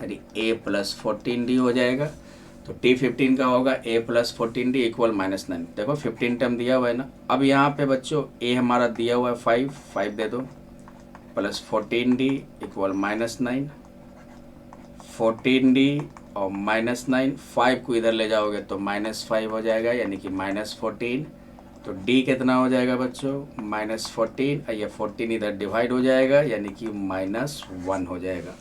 यानी a प्लस 14d हो जाएगा। तो T15 का होगा a प्लस 14d इक्वल -9। देखो 15 टर्म दिया हुआ है ना। अब यहाँ पे बच्चों a हमारा दिया हुआ है 5 दे दो, प्लस 14d इक्वल -9, 14d और -9, 5 को इधर ले जाओगे तो -5 हो जाएगा, यानी कि -14। तो d कितना हो जाएगा बच्चों, -14, और ये 14 इधर डिवाइड हो जाएगा, यानी कि -1 हो जाएगा।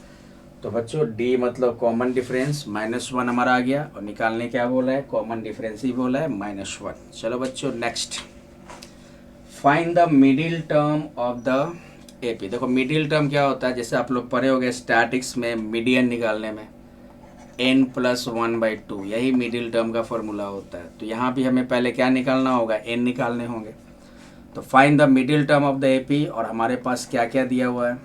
तो बच्चों d मतलब कॉमन डिफरेंस -1 हमारा आ गया, और निकालने क्या बोला है, कॉमन डिफरेंस ही बोला है -1। चलो बच्चों next, find the middle term of the AP। देखो मिडिल टर्म क्या होता है, जैसे आप लोग पढ़े होंगे स्टैटिक्स में मीडियन निकालने में n प्लस 1/2, यही मिडिल टर्म का फॉर्मूला होता है। तो यहाँ भी हमें पहले क्या निकालना होगा, n निकालने होंगे। तो find the middle term of the AP, और हमारे पास क्या क्या दिया हुआ है,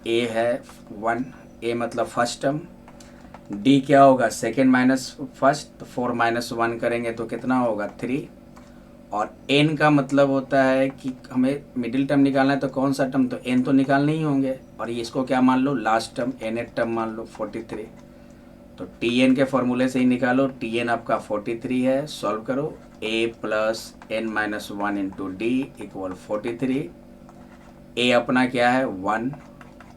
a है 1, a मतलब फर्स्ट टर्म, d क्या होगा सेकेंड माइनस फर्स्ट, तो 4 माइनस 1 करेंगे तो कितना होगा 3, और n का मतलब होता है कि हमें मिडिल टर्म निकालना है, तो कौन सा टर्म, तो n तो निकालने ही होंगे, और ये इसको क्या मान लो, लास्ट टर्म nth टर्म मान लो 43। तो Tn के फॉर्मूले से ही निकालो, Tn आपका 43 है, सॉल्व करो, a plus n minus 1 into D equal 43, a अपना क्या है 1,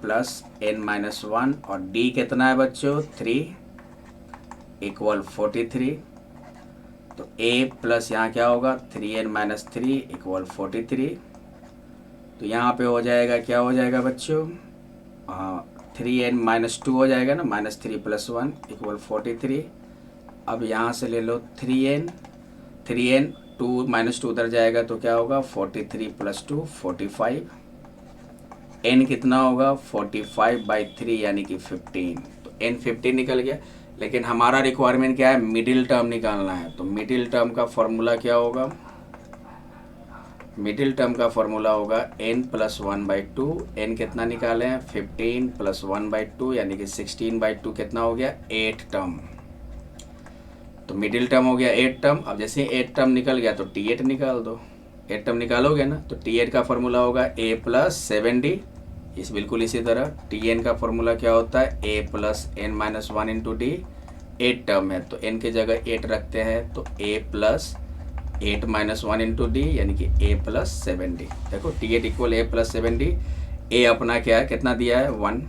प्लस n माइनस 1 और d कितना है बच्चों 3 इक्वल 43। तो a प्लस यहाँ क्या होगा 3n माइनस 3 इक्वल 43। तो यहाँ पे हो जाएगा क्या हो जाएगा बच्चों 3n माइनस 2 हो जाएगा ना, माइनस 3 प्लस 1 इक्वल 43। अब यहाँ से ले लो 3n 2 माइनस 2 उधर जाएगा तो क्या होगा 43 प्लस 2 45। n कितना होगा 45/3 यानी कि 15। तो n 15 निकल गया। लेकिन हमारा रिक्वायरमेंट क्या है, मिडिल टर्म निकालना है। तो मिडिल टर्म का फॉर्मूला क्या होगा, मिडिल टर्म का फॉर्मूला होगा n प्लस 1/2। n कितना निकाले हैं 15 प्लस 1/2 यानी कि 16/2 कितना हो गया 8 टर्म। तो मिडिल टर्म हो गया 8 टर्म। अब जैसे 8 टर्म निकल गया तो T8 निकाल दो। 8 टर्म निकालोगे ना तो T8 का फॉर्मूला होगा a प्लस 7d। इस बिल्कुल इसी तरह Tn का फॉर्मूला क्या होता है a plus n minus 1 into D. 8 term है तो n की जगह 8 रखते हैं तो a plus 8 minus 1 into D यानी कि a प्लस 7d। देखो T8 equal a plus 7d। a अपना क्या है कितना दिया है 1।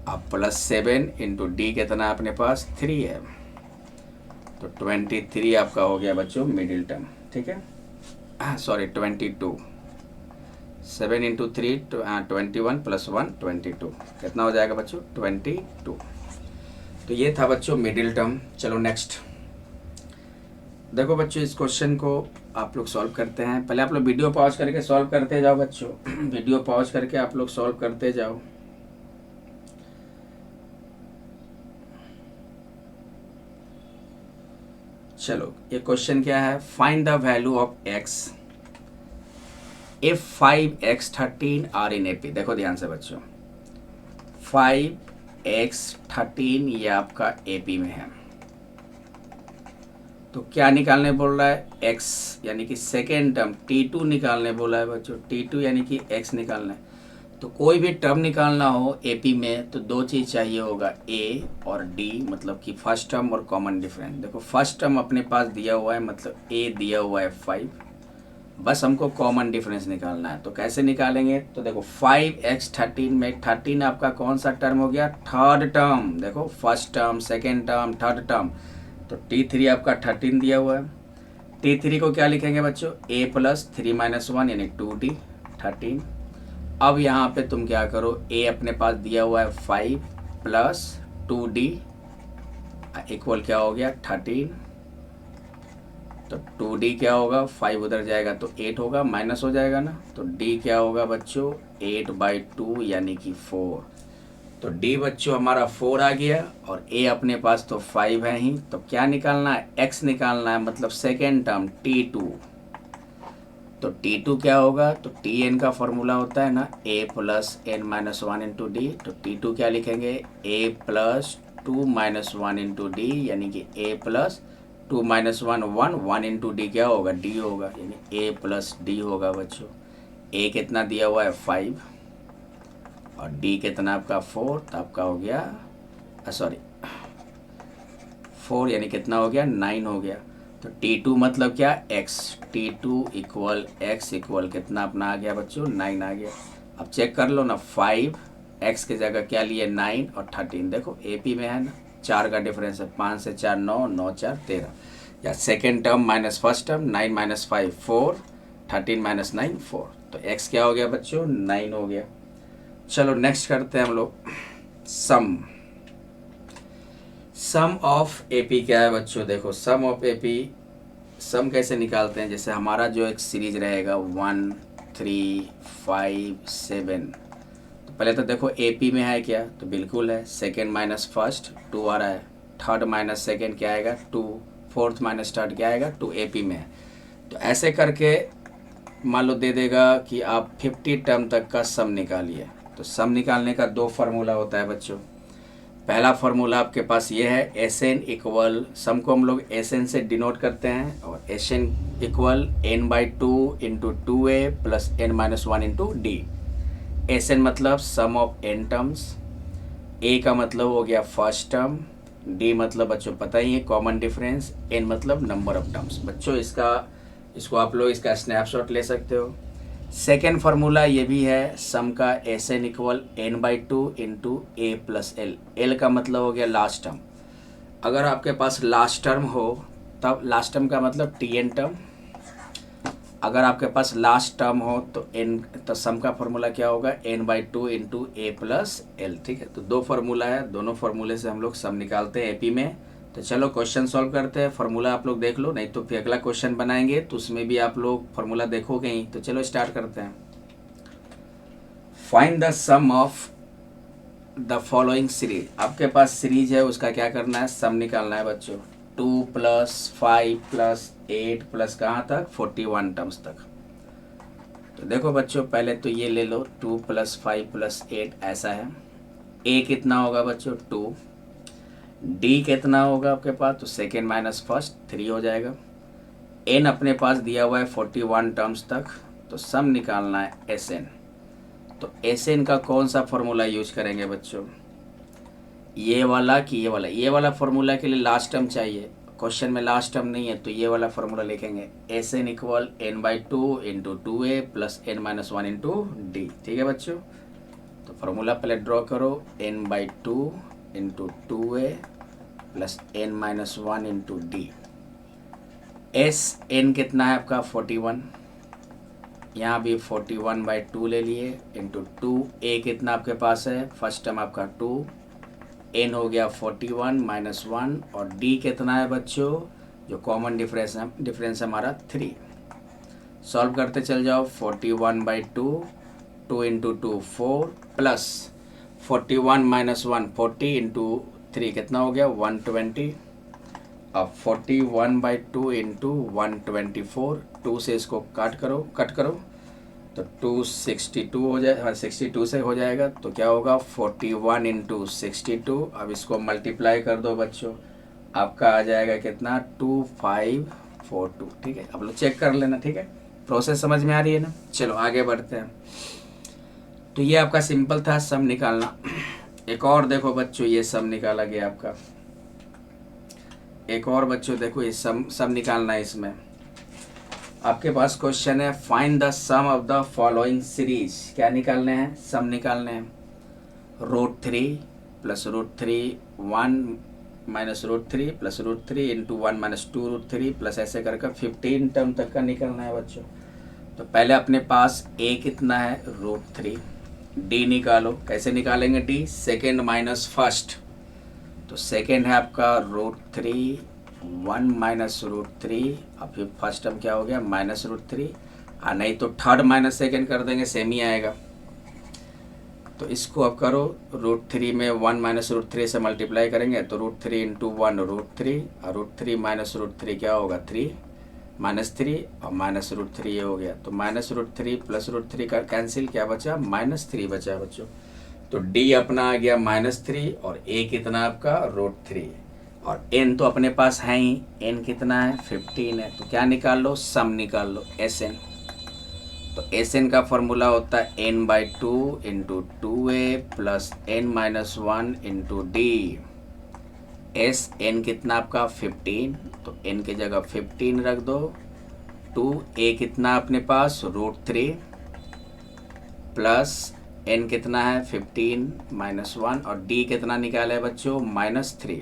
अब प्लस 7 इंटू डी कितना है अपने पास 3 है। तो 23 आपका हो गया बच्चों मिडिल टर्म। ठीक है सॉरी 22। 7 इंटू 3 21 प्लस 1 22 कितना हो जाएगा बच्चों 22। तो ये था बच्चों मिडिल टर्म। चलो नेक्स्ट देखो बच्चों, इस क्वेश्चन को आप लोग सॉल्व करते हैं। पहले आप लोग वीडियो पॉज करके सॉल्व करते जाओ बच्चों। वीडियो पॉज करके आप लोग सॉल्व करते जाओ। चलो ये क्वेश्चन क्या है, find the value of x if 5x 13 are in AP। देखो ध्यान से बच्चों 5x 13 ये आपका AP में है। तो क्या निकालने बोल रहा है x यानी कि सेकेंड टर्म T2 निकालने बोला है बच्चों। T2 यानी कि x निकालना है। तो कोई भी टर्म निकालना हो AP में तो दो चीज़ चाहिए होगा a और d, मतलब कि फर्स्ट टर्म और कॉमन डिफरेंस। देखो फर्स्ट टर्म अपने पास दिया हुआ है मतलब a दिया हुआ है 5, बस हमको कॉमन डिफरेंस निकालना है। तो कैसे निकालेंगे, तो देखो 5x 13 में 13 आपका कौन सा टर्म हो गया थर्ड टर्म। देखो first term second term third term. तो T3 आपका 13 दिया हुआ है। T3 को क्या लिखेंगे बच्चों a प्लस 3 माइनस 1 यानी 2d 13। अब यहाँ पे तुम क्या करो a अपने पास दिया हुआ है 5 प्लस 2d इक्वल क्या हो गया 13। तो 2d क्या होगा 5 उधर जाएगा तो 8 होगा, माइनस हो जाएगा ना। तो d क्या होगा बच्चों 8/2 यानी कि 4। तो d बच्चों हमारा 4 आ गया और a अपने पास तो 5 है ही। तो क्या निकालना है x निकालना है, मतलब सेकेंड टर्म T2। तो T2 क्या होगा, तो Tn का फॉर्मूला होता है ना a plus n minus 1 into D. तो T2 क्या लिखेंगे a plus 2 minus 1 into D यानी कि a plus 2 minus 1 1 into D क्या होगा d होगा यानी a प्लस d होगा बच्चों। a कितना दिया हुआ है 5 और d कितना आपका 4। तो आपका हो गया सॉरी 4 यानी कितना हो गया 9 हो गया। तो T2 मतलब क्या x, T2 equal x equal कितना अपना आ गया बच्चों 9 आ गया। अब चेक कर लो ना 5 x की जगह क्या लिए 9 और 13। देखो AP में है ना 4 का डिफरेंस है, 5 से 4 9 9 4 13। या second term minus first term 9 minus 5 4 13 minus 9 4। तो x क्या हो गया बच्चों 9 हो गया। चलो नेक्स्ट करते हैं हम लोग सम ऑफ AP क्या है बच्चों। देखो सम ऑफ AP सम कैसे निकालते हैं, जैसे हमारा जो एक सीरीज रहेगा 1 3 5 7। तो पहले तो देखो AP में है क्या, तो बिल्कुल है। सेकेंड माइनस फर्स्ट 2 आ रहा है, थर्ड माइनस सेकेंड क्या आएगा 2, फोर्थ माइनस थर्ड क्या आएगा 2 AP में है। तो ऐसे करके मान लो दे देगा कि आप 50 टर्म तक का सम निकालिए। तो सम निकालने का दो फार्मूला होता है बच्चों। पहला फार्मूला आपके पास ये है SN इक्वल, सम को हम लोग SN से डिनोट करते हैं और SN equal n/2 into 2a plus n minus 1 into D. SN मतलब सम ऑफ n टर्म्स, a का मतलब हो गया फर्स्ट टर्म, d मतलब बच्चों पता ही है कॉमन डिफरेंस, n मतलब नंबर ऑफ टर्म्स। बच्चों इसको आप लोग इसका स्नैपशॉट ले सकते हो। सेकेंड फार्मूला ये भी है सम का S N equal N by two into a plus l. L का मतलब हो गया लास्ट टर्म। अगर आपके पास लास्ट टर्म हो तब लास्ट टर्म का मतलब टी एन टर्म। अगर आपके पास लास्ट टर्म हो तो एन, तो सम का फार्मूला क्या होगा n by two into a plus l. ठीक है, तो दो फार्मूला है, दोनों फार्मूले से हम लोग सम निकालते हैं एपी में। तो चलो क्वेश्चन सॉल्व करते हैं। फार्मूला आप लोग देख लो, नहीं तो फिर अगला क्वेश्चन बनाएंगे तो उसमें भी आप लोग फार्मूला देखोगे ही। तो चलो स्टार्ट करते हैं। Find the sum of the following series. आपके पास सीरीज है, उसका क्या करना है, सम निकालना है बच्चों। 2 प्लस 5 प्लस 8 प्लस कहाँ तक 41 टर्म्स तक। तो देखो बच्चों पहले तो ये ले लो 2 प्लस 5 प्लस 8 ऐसा है। ए कितना होगा बच्चों 2। डी कितना होगा आपके पास, तो सेकेंड माइनस फर्स्ट 3 हो जाएगा। एन अपने पास दिया हुआ है 41 टर्म्स तक, तो सम निकालना है एस एन। तो एस एन का कौन सा फॉर्मूला यूज करेंगे बच्चों, ये वाला कि ये वाला। ये वाला फॉर्मूला के लिए लास्ट टर्म चाहिए, क्वेश्चन में लास्ट टर्म नहीं है, तो ये वाला फॉर्मूला लिखेंगे S N equal N by two into two A plus N minus one into D. ठीक है बच्चों, तो फॉर्मूला पहले ड्रॉ करो, N by two into two A plus N minus one into D. S N कितना है आपका 41, यहाँ भी 41 बाई टू ले लिए इंटू टू। ए कितना आपके पास है, फर्स्ट टर्म आपका 2, एन हो गया 41 माइनस 1, और डी कितना है बच्चों, जो कॉमन डिफरेंस हमारा 3। सॉल्व करते चल जाओ, 41 by two, 2 into two 4 plus 41 minus 1 40 into 3 कितना हो गया 120। अब 41 बाई टू इंटू 124, 2 से इसको कट करो तो 262 हो जाए, 62 से हो जाएगा। तो क्या होगा 41 इंटू 62। अब इसको मल्टीप्लाई कर दो बच्चों, आपका आ जाएगा कितना 2542। ठीक है, आप लोग चेक कर लेना। ठीक है, प्रोसेस समझ में आ रही है ना। चलो आगे बढ़ते हैं। तो ये आपका सिंपल था सम निकालना। एक और देखो बच्चों, ये सम निकाला गया आपका। एक और बच्चों देखो, ये सम निकालना है। इसमें आपके पास क्वेश्चन है find the sum of the following series. क्या निकालने हैं, सम निकालने हैं। √3 plus √3 1 minus √3 plus √3 into 1 minus 2√3 plus ऐसे करके 15 टर्म तक का निकालना है बच्चों। तो पहले अपने पास ए कितना है √3, डी निकालो। कैसे निकालेंगे डी, सेकेंड माइनस फर्स्ट। तो सेकेंड है आपका √3 1 माइनस √3, अब फिर फर्स्ट टर्म क्या हो गया माइनस √3, नहीं तो थर्ड माइनस सेकेंड कर देंगे, सेम ही आएगा। तो इसको अब करो, √3 में 1 माइनस √3 से मल्टीप्लाई करेंगे तो √3 इंटू 1 √3, और √3 माइनस √3 क्या होगा 3 माइनस 3, और माइनस √3 ये हो गया। तो माइनस √3 प्लस √3 का कैंसिल, क्या बचा -3 बचा बच्चों। तो डी अपना आ गया -3, और ए कितना आपका √3, और एन तो अपने पास है ही, एन कितना है 15 है। तो क्या निकाल लो, सम निकाल लो एस एन। तो एस एन का फॉर्मूला होता है N by two into two A plus N minus 1 into D. S N कितना आपका 15, तो एन की जगह 15 रख दो। 2 ए कितना अपने पास √3 प्लस एन कितना है 15 माइनस 1, और डी कितना निकाला है बच्चों -3।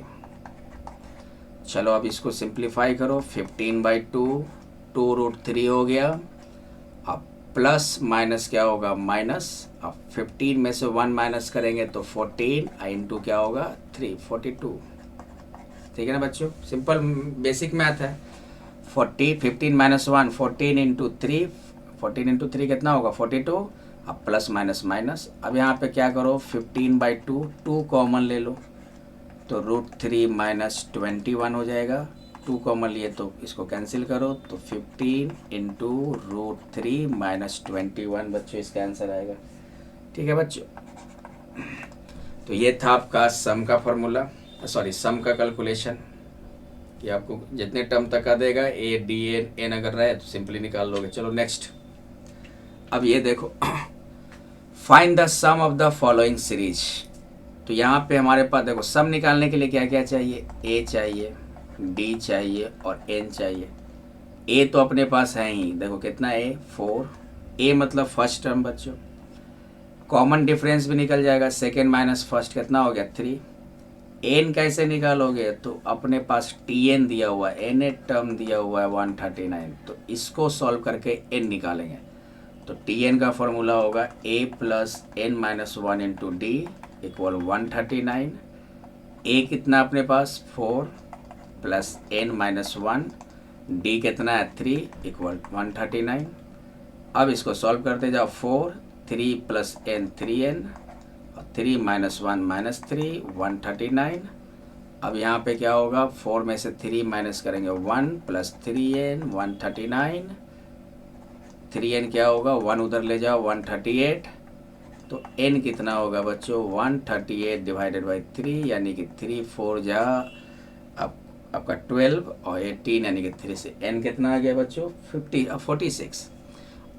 चलो अब इसको सिंप्लीफाई करो, 15 बाई टू, 2√3 हो गया। अब प्लस माइनस क्या होगा माइनस, अब 15 में से 1 माइनस करेंगे तो 14 इंटू क्या होगा 3 42। ठीक है ना बच्चों, सिंपल बेसिक मैथ है। 15 माइनस 1 14 इंटू 3, 14 इंटू 3 कितना होगा 42। अब प्लस माइनस माइनस, अब यहाँ पे क्या करो 15 बाई टू, 2 कॉमन ले लो तो √3 माइनस 21 हो जाएगा। 2 कॉमन लिए तो इसको कैंसिल करो, तो 15 इंटू √3 माइनस 21 बच्चों इसका आंसर आएगा। ठीक है बच्चों, तो ये था आपका सम का फॉर्मूला, सॉरी सम का कैलकुलेशन, कि आपको जितने टर्म तक का देगा ए डी एन अगर रहे तो सिंपली निकाल लोगे। चलो नेक्स्ट, अब ये देखो find the sum of the following series. तो यहाँ पे हमारे पास देखो सम निकालने के लिए क्या क्या चाहिए, ए चाहिए, डी चाहिए और एन चाहिए। ए तो अपने पास है ही, देखो कितना है 4, ए मतलब फर्स्ट टर्म बच्चों, कॉमन डिफरेंस भी निकल जाएगा, सेकेंड माइनस फर्स्ट कितना हो गया 3। एन कैसे निकालोगे, तो अपने पास टी एन दिया हुआ है, एन ए टर्म दिया हुआ है 139, तो इसको सॉल्व करके एन निकालेंगे। तो टी एन का फॉर्मूला होगा a plus N minus 1 into D equal 139। A कितना अपने पास 4 प्लस एन माइनस 1, डी कितना है 3 इक्वल 139। अब इसको सॉल्व करते जाओ, 4 3 प्लस एन 3n और 3 माइनस 1 माइनस 3 139। अब यहाँ पे क्या होगा, 4 में से 3 माइनस करेंगे 1 प्लस 3n 139, 3n क्या होगा 1 उधर ले जाओ 138, तो n कितना होगा बच्चों 138 डिवाइडेड बाई 3, यानी कि 3 4 जा आपका 12 और 18 यानी कि 3 से n कितना आ गया बच्चों 46।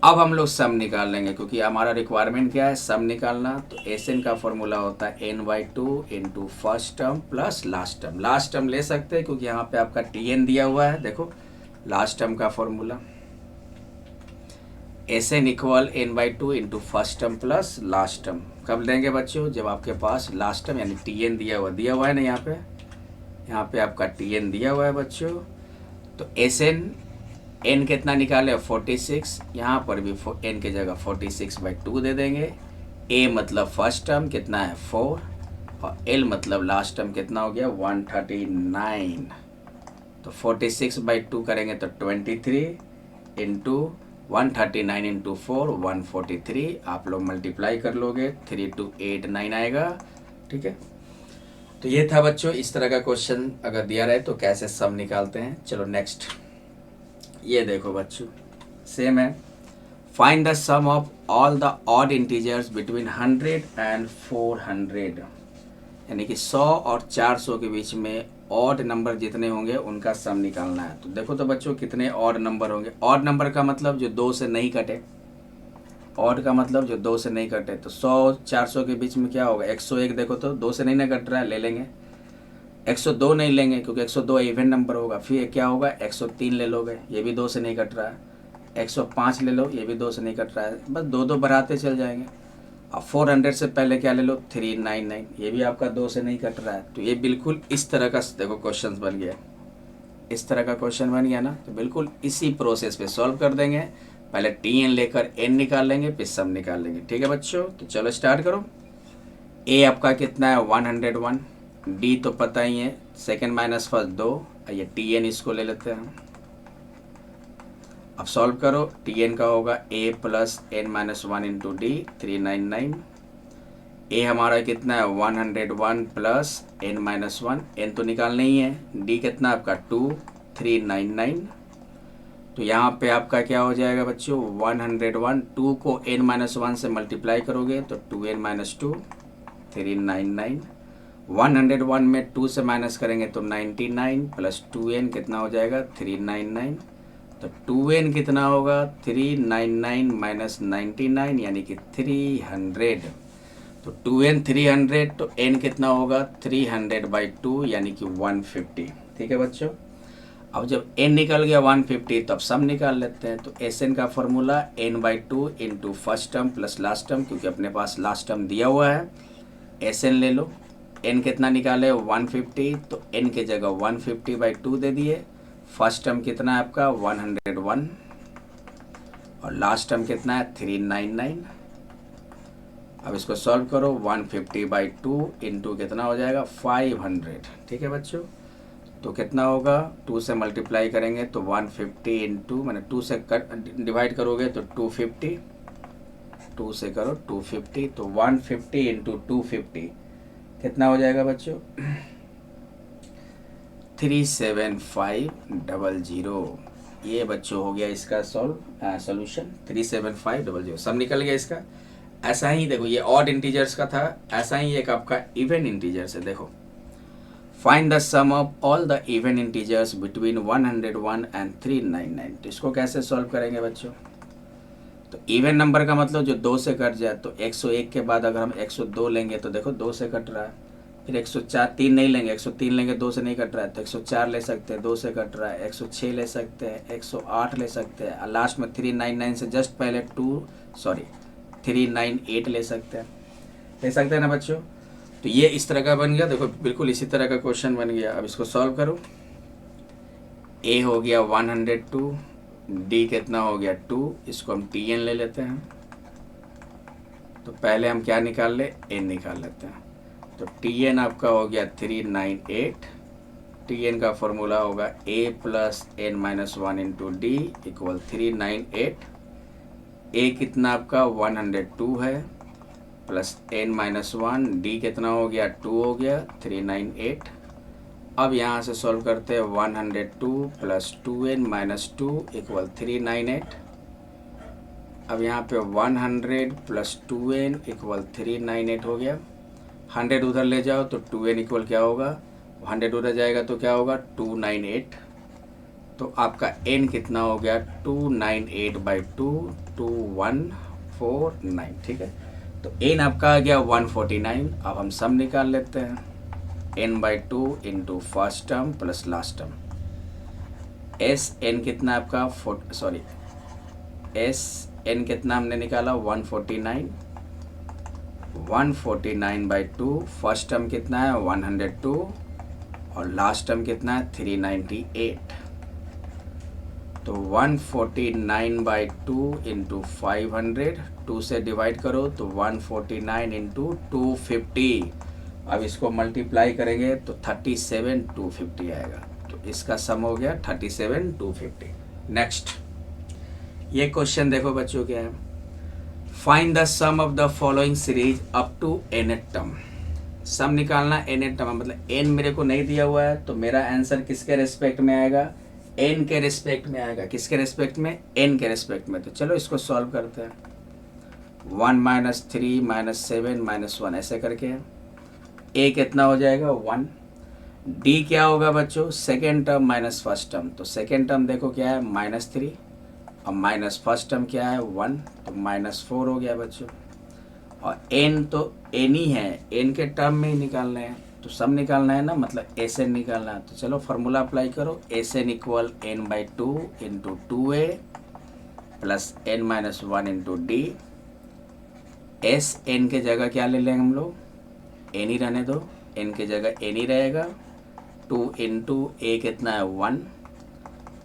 अब हम लोग सम निकाल लेंगे, क्योंकि हमारा रिक्वायरमेंट क्या है सम निकालना। तो एस एन का फॉर्मूला होता है N by 2 into first term plus last term. Last term ले सकते हैं क्योंकि यहाँ पे आपका टी एन दिया हुआ है। देखो लास्ट टर्म का formula S N equal N by 2 into first term plus last term. कब लेंगे बच्चों, जब आपके पास लास्ट टर्म यानी टी एन दिया हुआ है ना, यहाँ पे आपका टी एन दिया हुआ है बच्चों। तो एस एन एन कितना निकाले 46, यहाँ पर भी एन की जगह 46/2 दे देंगे। ए मतलब फर्स्ट टर्म कितना है 4 और एल मतलब लास्ट टर्म कितना हो गया 139। तो 46/2 करेंगे तो 23 इंटू 139 इंटू 4 143। आप लोग मल्टीप्लाई कर लोगे 3289 आएगा। ठीक है, तो ये था बच्चों, इस तरह का क्वेश्चन अगर दिया रहे तो कैसे सम निकालते हैं। चलो नेक्स्ट, ये देखो बच्चों सेम है। Find the sum of all the odd integers between 100 and 400, यानी कि 100 और 400 के बीच में ऑड नंबर जितने होंगे उनका सम निकालना है। तो देखो तो बच्चों कितने ऑड नंबर होंगे। ऑड नंबर का मतलब जो 2 से नहीं कटे, ऑड का मतलब जो 2 से नहीं कटे। तो 100 400 के बीच में क्या होगा 101। देखो तो 2 से नहीं ना कट रहा है, ले लेंगे। 102 नहीं लेंगे क्योंकि 102 इवन नंबर होगा। फिर क्या होगा 103 ले लोगे, ये भी 2 से नहीं कट रहा है। 105 ले लो, ये भी 2 से नहीं कट रहा है। बस 2 बढ़ाते चल जाएंगे। अब 400 से पहले क्या ले लो 399, ये भी आपका 2 से नहीं कट रहा है। तो ये बिल्कुल इस तरह का देखो क्वेश्चन बन गया, इस तरह का क्वेश्चन बन गया ना। तो बिल्कुल इसी प्रोसेस पे सॉल्व कर देंगे। पहले टी एन लेकर एन निकाल लेंगे, फिर सम निकाल लेंगे। ठीक है बच्चों, तो चलो स्टार्ट करो। ए आपका कितना है 101, डी तो पता ही है, सेकेंड माइनस फर्स्ट 2, ये टी एन इसको ले लेते हैं। अब सॉल्व करो, टी एन का होगा a plus N minus 1 into d 399। A हमारा कितना है 101 प्लस एन माइनस 1, एन तो निकालना ही है। डी कितना आपका 2 399। तो यहाँ पे आपका क्या हो जाएगा बच्चों 101, 2 को n माइनस 1 से मल्टीप्लाई करोगे तो 2n माइनस 2 399। 101 में 2 से माइनस करेंगे तो 99 प्लस 2n कितना हो जाएगा 399। तो 2n कितना होगा 399 माइनस 99 यानी कि 300। तो 2n 300, तो n कितना होगा 300/2 यानी कि 150। ठीक है बच्चों, अब जब n निकल गया 150 तो अब सम निकाल लेते हैं। तो एस एन का formula n/2 into first term plus last term, क्योंकि अपने पास लास्ट टर्म दिया हुआ है। एस एन ले लो, n कितना निकाले 150, तो n की जगह 150/2 दे दिए। फर्स्ट टर्म कितना है आपका 101 और लास्ट टर्म कितना है 399। अब इसको सॉल्व करो, 150/2 इंटू कितना हो जाएगा 500। ठीक है बच्चों, तो कितना होगा 2 से मल्टीप्लाई करेंगे तो 150 इंटू मैंने 2 से डिवाइड करोगे तो 250, 2 से करो 250, तो 150 इंटू 250 कितना हो जाएगा बच्चों 37500। ये बच्चों हो गया इसका सॉल्यूशन 37500, सब निकल गया इसका। ऐसा ही देखो ये ऑड इंटीजर्स का था, ऐसा ही एक आपका इवन इंटीजर्स है। देखो find the sum of all the even integers between 101 and 399। तो इसको कैसे सॉल्व करेंगे बच्चों, तो इवन नंबर का मतलब जो 2 से कट जाए। तो 101 के बाद अगर हम 102 लेंगे तो देखो 2 से कट रहा है, फिर 104 3 नहीं लेंगे, 103 लेंगे, 2 से नहीं कट रहा है तो 104 ले सकते हैं, 2 से कट रहा है, 106 ले सकते हैं, 108 ले सकते हैं, लास्ट में 399 से जस्ट पहले 398 ले सकते हैं ना बच्चों। तो ये इस तरह का बन गया, देखो बिल्कुल इसी तरह का क्वेश्चन बन गया। अब इसको सॉल्व करो। ए हो गया 102, डी कितना हो गया 2, इसको हम टी एन ले लेते हैं। तो पहले हम क्या निकाल ले, एन निकाल लेते हैं। तो टी एन आपका हो गया 398। टी एन का फॉर्मूला होगा a plus N minus 1 into D equal 398। A कितना आपका 102 है प्लस एन माइनस 1, डी कितना हो गया 2 हो गया 398। अब यहाँ से सॉल्व करते हैं 102 प्लस 2n माइनस 2 इक्वल 398। अब यहाँ पे 100 प्लस 2n इक्वल 398 हो गया। 100 उधर ले जाओ तो 2n इक्वल क्या होगा, 100 उधर जाएगा तो क्या होगा 298। तो आपका n कितना हो गया 298 बाई 2, 2149। ठीक है, तो n आपका आ गया 149। अब हम सम निकाल लेते हैं, n by 2 into first term plus last term. S N कितना आपका एस एन कितना हमने निकाला 149। 149 बाई 2, फर्स्ट टर्म कितना है 102 और लास्ट टर्म कितना है 398। तो 149 बाई 2 इंटू 500, 2 से डिवाइड करो तो 149 इंटू 250। अब इसको मल्टीप्लाई करेंगे तो 37250 आएगा। तो इसका सम हो गया 37250। नेक्स्ट ये क्वेश्चन देखो बच्चों क्या है, find the sum of the following series up to nth term. Sum निकालना nth टर्म, मतलब n मेरे को नहीं दिया हुआ है तो मेरा आंसर किसके रेस्पेक्ट में आएगा, n के रेस्पेक्ट में आएगा। किसके रेस्पेक्ट में, n के रेस्पेक्ट में। तो चलो इसको सॉल्व करते हैं। 1 माइनस 3 माइनस 7 माइनस 1 ऐसे करके a कितना हो जाएगा 1। d क्या होगा बच्चों, second term minus first term. तो सेकेंड टर्म देखो क्या है -3 और माइनस फर्स्ट टर्म क्या है 1, तो -4 हो गया बच्चों। और n तो n ही है, n के टर्म में ही निकालना है, तो सब निकालना है ना, मतलब एस एन निकालना है। तो चलो फार्मूला अप्लाई करो, S N equal n by 2 into 2a plus n minus 1 into D. S N के जगह क्या ले लेंगे हम लोग, n ही रहने दो, n के जगह n ही रहेगा। 2 इंटू a कितना है 1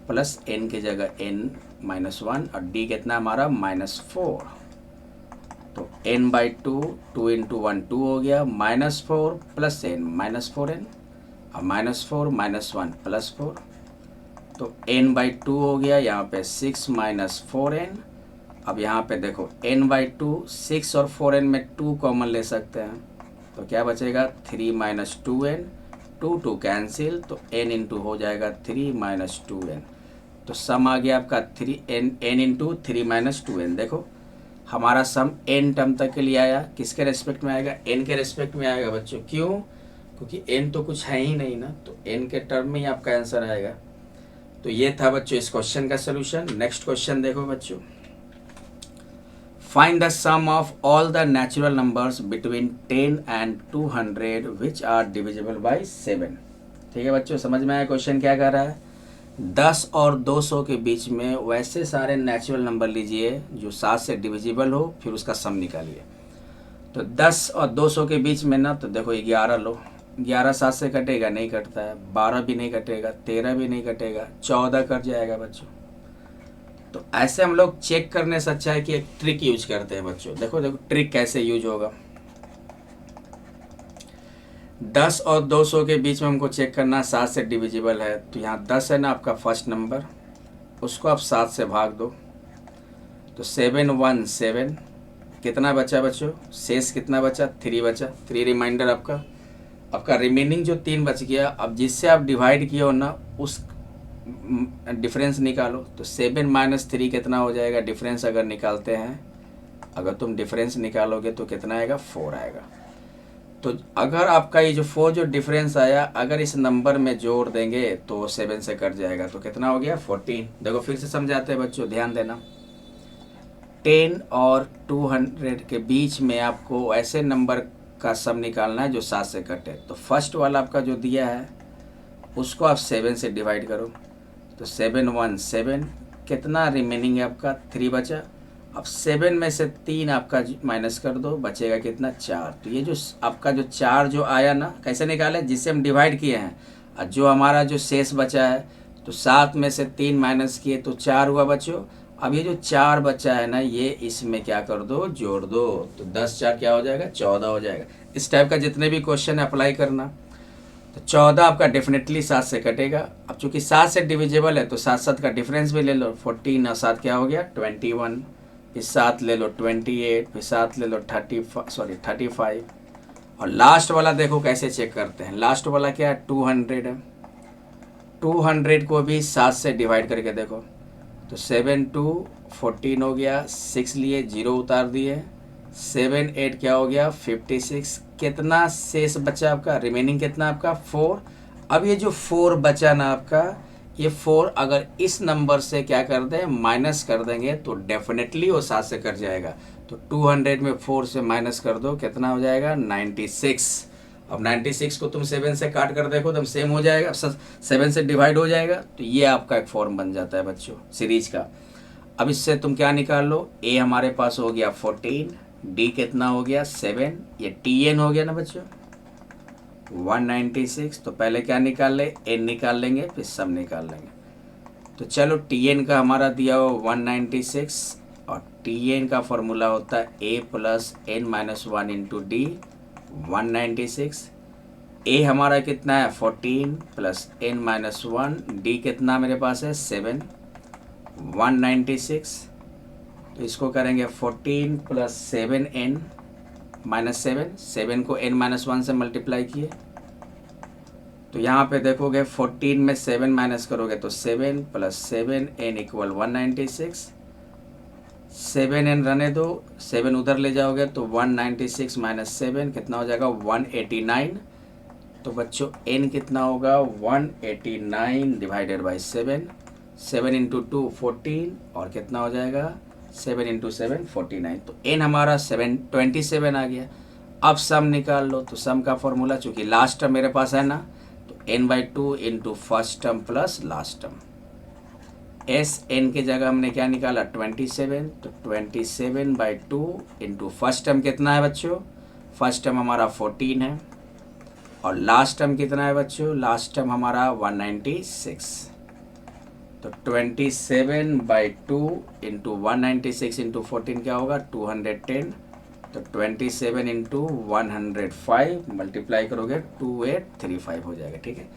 प्लस n के जगह n माइनस 1 और d कितना हमारा -4। तो n बाई 2, 2 इंटू 1 2 हो गया, -4 प्लस n -4n और -4 -1 +4। तो n बाई 2 हो गया यहाँ पे 6 माइनस 4n। अब यहाँ पे देखो n बाई 2, 6 और 4n में 2 कॉमन ले सकते हैं, तो क्या बचेगा 3 माइनस 2n, 2 कैंसिल, तो n इंटू हो जाएगा 3 माइनस 2n। तो सम आ गया आपका 3n इंटू 3 माइनस 2n। देखो हमारा सम n टर्म तक के लिए आया, किसके रेस्पेक्ट में आएगा, n के रेस्पेक्ट में आएगा बच्चों। क्यों, क्योंकि n तो कुछ है ही नहीं ना, तो n के टर्म में ही आपका आंसर आएगा। तो ये था बच्चों इस क्वेश्चन का सोल्यूशन। नेक्स्ट क्वेश्चन देखो बच्चों, find the sum of all the natural numbers between 10 and 200 which are divisible by 7। ठीक है बच्चों, समझ में आया क्वेश्चन क्या कर रहा है। 10 और 200 के बीच में वैसे सारे नेचुरल नंबर लीजिए जो 7 से डिविजिबल हो, फिर उसका सम निकालिए। तो 10 और 200 के बीच में ना, तो देखो 11 लो, 11 7 से कटेगा, नहीं कटता है, 12 भी नहीं कटेगा, 13 भी नहीं कटेगा, 14 कट जाएगा बच्चों। तो ऐसे हम लोग चेक करने से अच्छा है कि एक ट्रिक यूज करते हैं बच्चों। देखो देखो ट्रिक कैसे यूज होगा। 10 और 200 के बीच में हमको चेक करना 7 से डिविजिबल है, तो यहाँ 10 है ना आपका फर्स्ट नंबर, उसको आप 7 से भाग दो, तो 7 1 7, कितना बचा बच्चों, शेष कितना बचा 3 बचा, 3 रिमाइंडर आपका रिमेनिंग जो 3 बच गया। अब जिससे आप डिवाइड किए हो ना उस डिफरेंस निकालो। तो 7 माइनस 3 कितना हो जाएगा, डिफरेंस अगर निकालते हैं, अगर तुम डिफरेंस निकालोगे तो कितना आएगा 4 आएगा। तो अगर आपका ये जो 4 जो डिफरेंस आया, अगर इस नंबर में जोड़ देंगे तो 7 से कट जाएगा, तो कितना हो गया 14। देखो फिर से समझाते हैं बच्चों, ध्यान देना। 10 और 200 के बीच में आपको ऐसे नंबर का सम निकालना है जो 7 से कटे। तो फर्स्ट वाला आपका जो दिया है उसको आप 7 से डिवाइड करो, तो 7 1 7, कितना रिमेनिंग है आपका 3 बचा। अब 7 में से 3 आपका माइनस कर दो, बचेगा कितना 4। तो ये जो आपका जो 4 जो आया ना, कैसे निकाले, जिससे हम डिवाइड किए हैं, और जो हमारा जो शेष बचा है, तो 7 में से 3 माइनस किए तो 4 हुआ बच्चों। अब ये जो 4 बचा है ना, ये इसमें क्या कर दो, जोड़ दो, तो 10 4 क्या हो जाएगा, 14 हो जाएगा। इस टाइप का जितने भी क्वेश्चन अप्लाई करना। तो 14 आपका डेफिनेटली 7 से कटेगा। अब चूंकि 7 से डिविजिबल है तो 7 7 का डिफरेंस भी ले लो, 14 और 7 क्या हो गया 21, फिर 7 ले लो 28, फिर 7 ले लो 35, और लास्ट वाला देखो कैसे चेक करते हैं। लास्ट वाला क्या है 200 है, 200 को भी 7 से डिवाइड करके देखो, तो 7 2 14 हो गया, 6 लिए 0 उतार दिए, 7 8 क्या हो गया 56। कितना शेष बचा आपका, रिमेनिंग कितना आपका 4। अब ये जो 4 बचा ना आपका, ये 4 अगर इस नंबर से क्या कर दें, माइनस कर देंगे, तो डेफिनेटली वो 7 से कट जाएगा। तो 200 में 4 से माइनस कर दो, कितना हो जाएगा 96। अब 96 को तुम 7 से काट कर देखो तो सेम हो जाएगा, 7 से डिवाइड हो जाएगा। तो ये आपका एक फॉर्म बन जाता है बच्चों सीरीज का। अब इससे तुम क्या निकाल लो, ए हमारे पास हो गया 14, डी कितना हो गया 7, ये टी एन हो गया ना बच्चों 196। तो पहले क्या निकाल ले, एन निकाल लेंगे, फिर सम निकाल लेंगे। तो चलो टी एन का हमारा दिया हो 196, और टी एन का फॉर्मूला होता है a plus N minus 1 into d 196। A हमारा कितना है 14 प्लस एन माइनस 1, डी कितना मेरे पास है 7, 196। तो इसको करेंगे 14 प्लस 7 एन माइनस 7, 7 को एन माइनस 1 से मल्टीप्लाई किए, तो यहाँ पे देखोगे 14 में 7 माइनस करोगे तो 7 प्लस 7 एन इक्वल 196। 7 एन रहने दो, 7 उधर ले जाओगे तो 196 माइनस 7 कितना हो जाएगा 189। तो बच्चों एन कितना होगा 189 डिवाइडेड बाई 7, 7 इंटू 2 14, और कितना हो जाएगा 7 इंटू 7 49। तो एन हमारा 27 आ गया। अब सम निकाल लो, तो सम का फॉर्मूला चूंकि लास्ट टर्म मेरे पास है ना, तो n by 2 into first term plus last term. S N की जगह हमने क्या निकाला 27, तो 27 बाई 2 इंटू फर्स्ट टर्म कितना है बच्चों, फर्स्ट टर्म हमारा 14 है, और लास्ट टर्म कितना है बच्चों, लास्ट टर्म हमारा 196। तो 27 बाई 2 इंटू 196 इंटू 14 क्या होगा 210। तो 27 इंटू 105 मल्टीप्लाई करोगे 2835 हो जाएगा। ठीक है,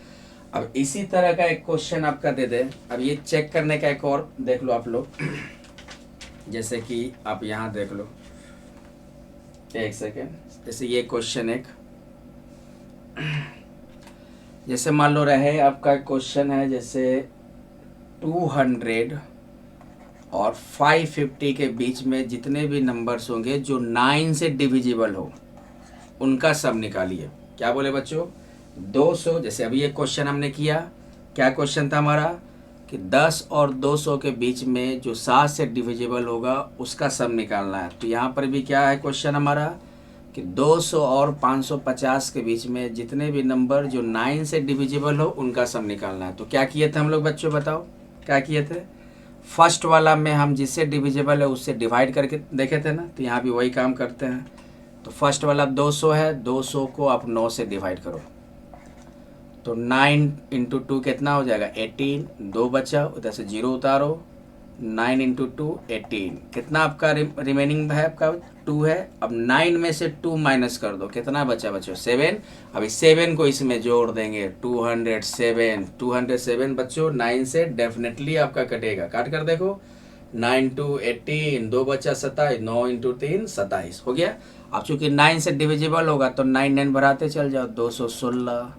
अब इसी तरह का एक क्वेश्चन आपका दे दे। अब ये चेक करने का एक और देख लो आप लोग, जैसे कि आप यहाँ देख लो, एक सेकेंड, जैसे ये क्वेश्चन एक, जैसे मान लो रहे आपका क्वेश्चन है जैसे 200 और 550 के बीच में जितने भी नंबर्स होंगे जो 9 से डिविजिबल हो उनका सम निकालिए। क्या बोले बच्चों 200, जैसे अभी ये क्वेश्चन हमने किया, क्या क्वेश्चन था हमारा कि 10 और 200 के बीच में जो 7 से डिविजिबल होगा उसका सम निकालना है। तो यहाँ पर भी क्या है क्वेश्चन हमारा कि 200 और 550 के बीच में जितने भी नंबर जो 9 से डिविजिबल हो उनका सम निकालना है। तो क्या किए थे हम लोग बच्चों, बताओ क्या किए थे। फर्स्ट वाला में हम जिससे डिविजिबल है उससे डिवाइड करके देखे थे ना, तो यहाँ भी वही काम करते हैं। तो फर्स्ट वाला 200 है, 200 को आप 9 से डिवाइड करो, तो 9 इंटू 2 कितना हो जाएगा 18, 2 बचा, उधर से 0 उतारो, 9 इंटू 2 18, कितना आपका रिमेनिंग है आपका 2 है। अब 9 में से 2 माइनस कर दो, कितना बचा बच्चों 7। अभी 7 को इसमें जोड़ देंगे 207 बच्चों 9 से डेफिनेटली आपका कटेगा, काट कर देखो 9 2 18, 2 बचा 27, 9 इंटू 3 27 हो गया। अब चूंकि 9 से डिविजिबल होगा तो 9 9 बढ़ाते चल जाओ, 216,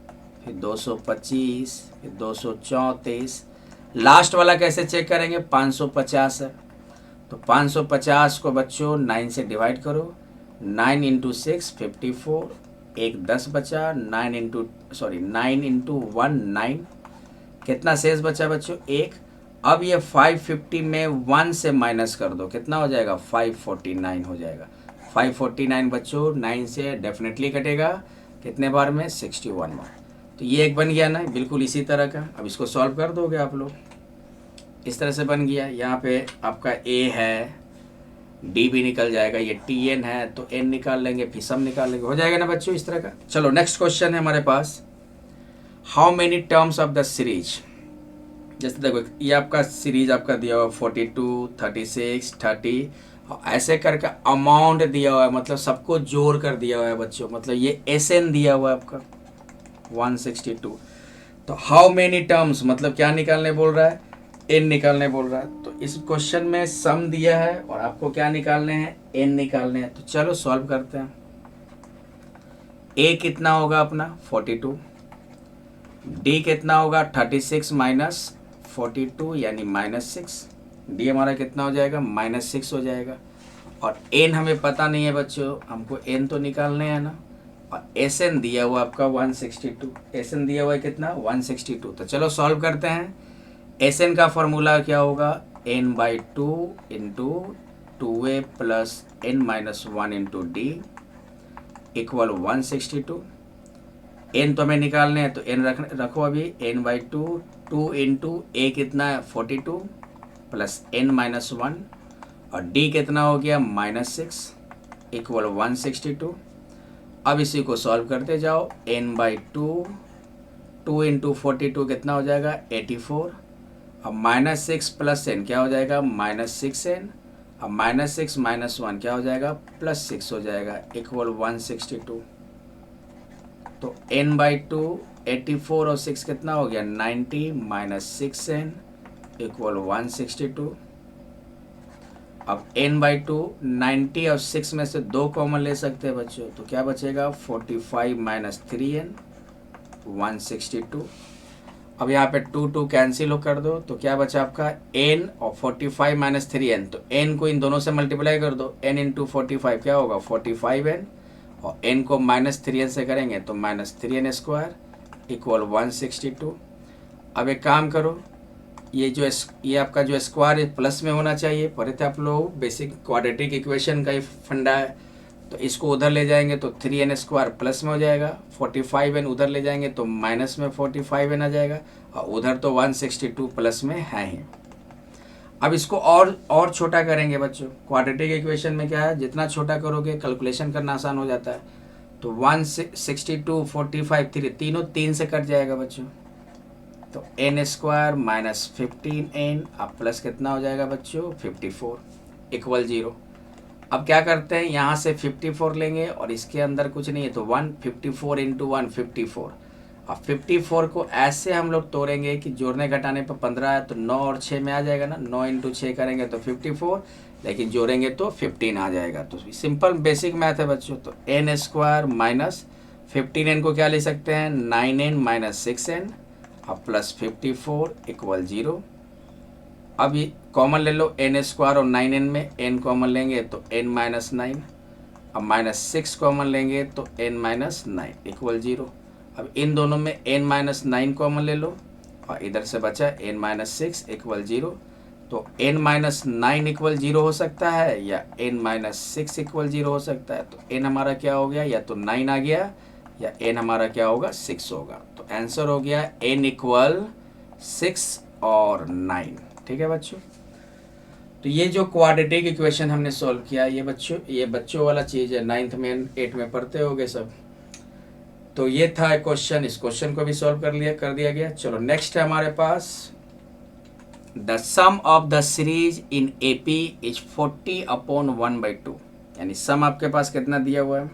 फिर 225, फिर 234। लास्ट वाला कैसे चेक करेंगे 550 है, तो 550 को बच्चों 9 से डिवाइड करो, 9 इंटू 6 54, एक 10 बचा, 9 इंटू 1 9, कितना शेष बचा बच्चों 1। अब ये 550 में 1 से माइनस कर दो, कितना हो जाएगा 549 हो जाएगा। 549 बच्चों 9 से डेफिनेटली कटेगा, कितने बार में? 61 बार। तो ये एक बन गया ना, बिल्कुल इसी तरह का। अब इसको सॉल्व कर दोगे आप लोग, इस तरह से बन गया। यहाँ पे आपका ए है, डी भी निकल जाएगा, ये टी एन है तो एन निकाल लेंगे, फिर सम निकाल लेंगे, हो जाएगा ना बच्चों इस तरह का। चलो नेक्स्ट क्वेश्चन है हमारे पास, how many terms of the series. जैसे देखो ये आपका सीरीज आपका दिया हुआ 42, 36, 30, ऐसे करके अमाउंट दिया हुआ है, मतलब सबको जोड़ कर दिया हुआ है बच्चों। मतलब ये एस एन दिया हुआ है आपका 162। तो हाउ मेनी टर्म्स मतलब क्या निकालने बोल रहा है? एन निकालने बोल रहा है। तो इस क्वेश्चन में सम दिया है और आपको क्या निकालने हैं? एन निकालने हैं। तो चलो सॉल्व करते हैं। ए कितना होगा अपना? 42। डी कितना होगा? 36 माइनस 42 यानी -6। डी हमारा कितना हो जाएगा? -6 हो जाएगा। और एन हमें पता नहीं है बच्चों, हमको एन तो निकालने हैं ना। और एस एन दिया हुआ आपका 162। एस एन दिया हुआ है कितना? 162। तो चलो सॉल्व करते हैं। एस एन का फॉर्मूला क्या होगा? n/2 into 2a plus n-1 into D equal 162। N तो हमें निकालने हैं तो एन रखो अभी, n/2 2 इंटू ए कितना है? 42 प्लस n-1 और डी कितना हो गया? -6 इक्वल 162। अब इसी को सॉल्व करते जाओ। n/2 2 इंटू 42 कितना हो जाएगा? 84। अब -6 प्लस n क्या हो जाएगा? -6n। अब -6 माइनस 1 क्या हो जाएगा? +6 हो जाएगा इक्वल 162। तो n/2 84 और 6 कितना हो गया? 90 -6n इक्वल 162। अब n/2 90 और 6 में से 2 कॉमन ले सकते हैं बच्चों, तो क्या बचेगा? 45 माइनस 3n 162। अब यहाँ पे 2 कैंसिल कर दो तो क्या बचा आपका? n और 45 माइनस 3n। तो n को इन दोनों से मल्टीप्लाई कर दो, n इंटू 45 क्या होगा? 45n और n को -3n से करेंगे तो -3n² इक्वल 162। अब एक काम करो, ये आपका जो स्क्वायर प्लस में होना चाहिए। पढ़े थे आप लोग, बेसिक क्वाड्रेटिक इक्वेशन का ही फंडा है। तो इसको उधर ले जाएंगे तो 3n² प्लस में हो जाएगा, 45n उधर ले जाएंगे तो माइनस में 45n आ जाएगा, और उधर तो 162 प्लस में है ही। अब इसको और छोटा करेंगे बच्चों। क्वाड्रेटिक इक्वेशन में क्या है, जितना छोटा करोगे कैलकुलेशन करना आसान हो जाता है। तो 162 45 3 तीनों 3 से कट जाएगा बच्चों। तो n² माइनस 15n अब प्लस कितना हो जाएगा बच्चों? 54 इक्वल 0। अब क्या करते हैं, यहाँ से 54 लेंगे और इसके अंदर कुछ नहीं है तो 154 इंटू 154। अब 54 को ऐसे हम लोग तोड़ेंगे कि जोड़ने घटाने पर 15 है तो 9 और 6 में आ जाएगा ना। 9 इंटू 6 करेंगे तो 54, लेकिन जोड़ेंगे तो 15 आ जाएगा। तो सिंपल बेसिक मैथ है बच्चों। तो n² माइनस 15n को क्या ले सकते हैं? 9n माइनस 6n अब प्लस 54 इक्वल 0। अब ये कॉमन ले लो, n² और 9n में n कॉमन लेंगे तो n माइनस 9। अब -6 कॉमन लेंगे तो n माइनस 9 इक्वल 0। अब इन दोनों में n माइनस 9 कॉमन ले लो और इधर से बचा n माइनस 6 इक्वल 0। तो n माइनस 9 इक्वल 0 हो सकता है या n माइनस 6 इक्वल 0 हो सकता है। तो n हमारा क्या हो गया? या तो 9 आ गया या n हमारा क्या होगा? 6 होगा। तो आंसर हो गया n इक्वल 6 और 9। ठीक है बच्चों। तो ये जो क्वाड्रेटिक इक्वेशन हमने सॉल्व किया, ये बच्चों वाला चीज़ है, 9th में 8 में पढ़ते होगे सब। तो ये था क्वेश्चन, इस क्वेश्चन को भी सॉल्व कर दिया गया। चलो नेक्स्ट है हमारे पास, the sum of the series in AP is 40/1/2। यानी सम आपके पास कितना दिया हुआ है?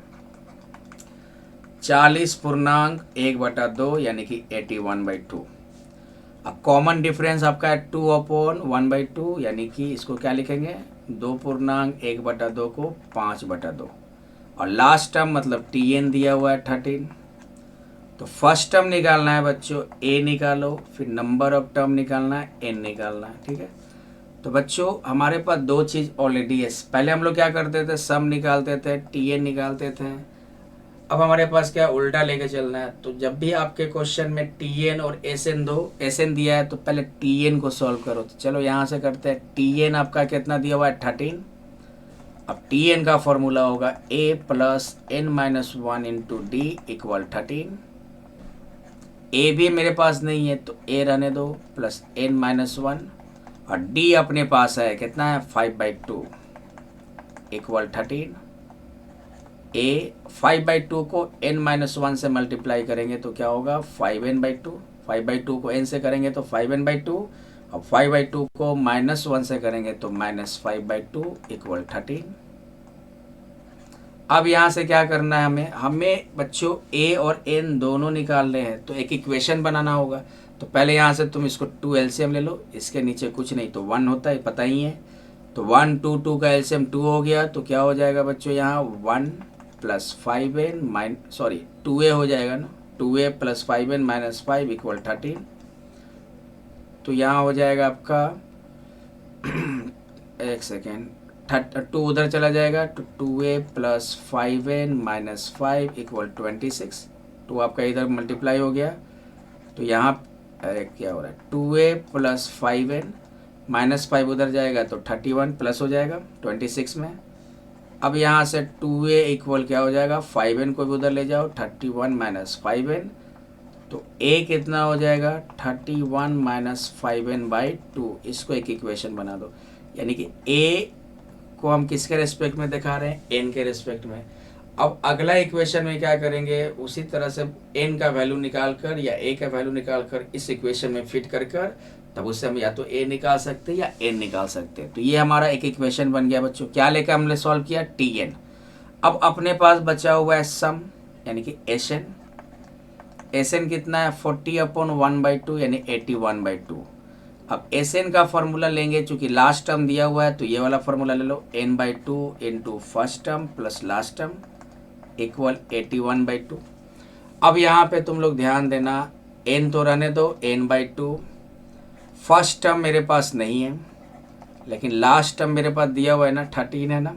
40.1/2 यानी कि 81/2। अब कॉमन डिफरेंस आपका है 2/1/2 यानी कि इसको क्या लिखेंगे? 2.1/2 को 5/2। और लास्ट टर्म मतलब TN दिया हुआ है 13। तो फर्स्ट टर्म निकालना है बच्चों, A निकालो, फिर नंबर ऑफ टर्म निकालना है, N निकालना है। ठीक है। तो बच्चों हमारे पास 2 चीज़ ऑलरेडी है। पहले हम लोग क्या करते थे? सम निकालते थे, TN निकालते थे। अब हमारे पास क्या उल्टा लेके चलना है। तो जब भी आपके क्वेश्चन में TN और SN दिया है तो पहले TN को सॉल्व करो। तो चलो यहाँ से करते हैं। TN आपका कितना दिया हुआ है? 13 अब टी एन का फॉर्मूला होगा a plus N minus one into D equal 13। A भी मेरे पास नहीं है तो ए रहने दो प्लस एन माइनस वन, और डी अपने पास है कितना है 5/2 इक्वल 13। ए 5/2 को n माइनस वन से मल्टीप्लाई करेंगे तो क्या होगा 5n/2, 5/2 को n से करेंगे तो 5n/2, और 5/2 को -1 से करेंगे तो -5/2 इक्वल 13। अब यहाँ से क्या करना है हमें बच्चों a और n दोनों निकालने हैं, तो एक इक्वेशन बनाना होगा। तो पहले यहाँ से तुम इसको 2 एलसीएम ले लो, इसके नीचे कुछ नहीं तो 1 होता है, पता ही है। तो 1 2 2 का एलसीएम 2 हो गया, तो क्या हो जाएगा बच्चों यहाँ 1 प्लस 5n 2a हो जाएगा ना, 2a plus 5n minus 5 equal 13। तो यहाँ हो जाएगा आपका एक सेकेंड, 2 उधर चला जाएगा तो 2a plus 5n minus 5 equal 26। 2 आपका इधर मल्टीप्लाई हो गया, तो यहाँ क्या हो रहा है 2a प्लस 5n माइनस 5 उधर जाएगा तो 31 प्लस हो जाएगा 26 में। अब यहाँ से 2a इक्वल क्या हो जाएगा 5n को भी उधर ले जाओ 31 माइनस 5n, तो a कितना हो जाएगा 31 माइनस 5n/2। इसको एक इक्वेशन बना दो, यानी कि a को हम किसके रेस्पेक्ट में दिखा रहे हैं n के रेस्पेक्ट में। अब अगला इक्वेशन में क्या करेंगे, उसी तरह से n का वैल्यू निकाल कर या a का वैल्यू निकाल कर इस इक्वेशन में फिट कर कर तब उससे हम या तो a निकाल सकते हैं या n निकाल सकते हैं। तो ये हमारा एक इक्वेशन बन गया बच्चों। क्या लेकर हमने सॉल्व किया tn। अब अपने पास बचा हुआ है सम यानी कि Sn कितना है 40/1/2 यानी 81/2। अब Sn का फॉर्मूला लेंगे, चूंकि लास्ट टर्म दिया हुआ है तो ये वाला फॉर्मूला ले लो n/2 into first term plus last term equal 81/2। अब यहाँ पे तुम लोग ध्यान देना, n तो रहने दो n/2, फर्स्ट टर्म मेरे पास नहीं है लेकिन लास्ट टर्म मेरे पास दिया हुआ है ना 13 है ना,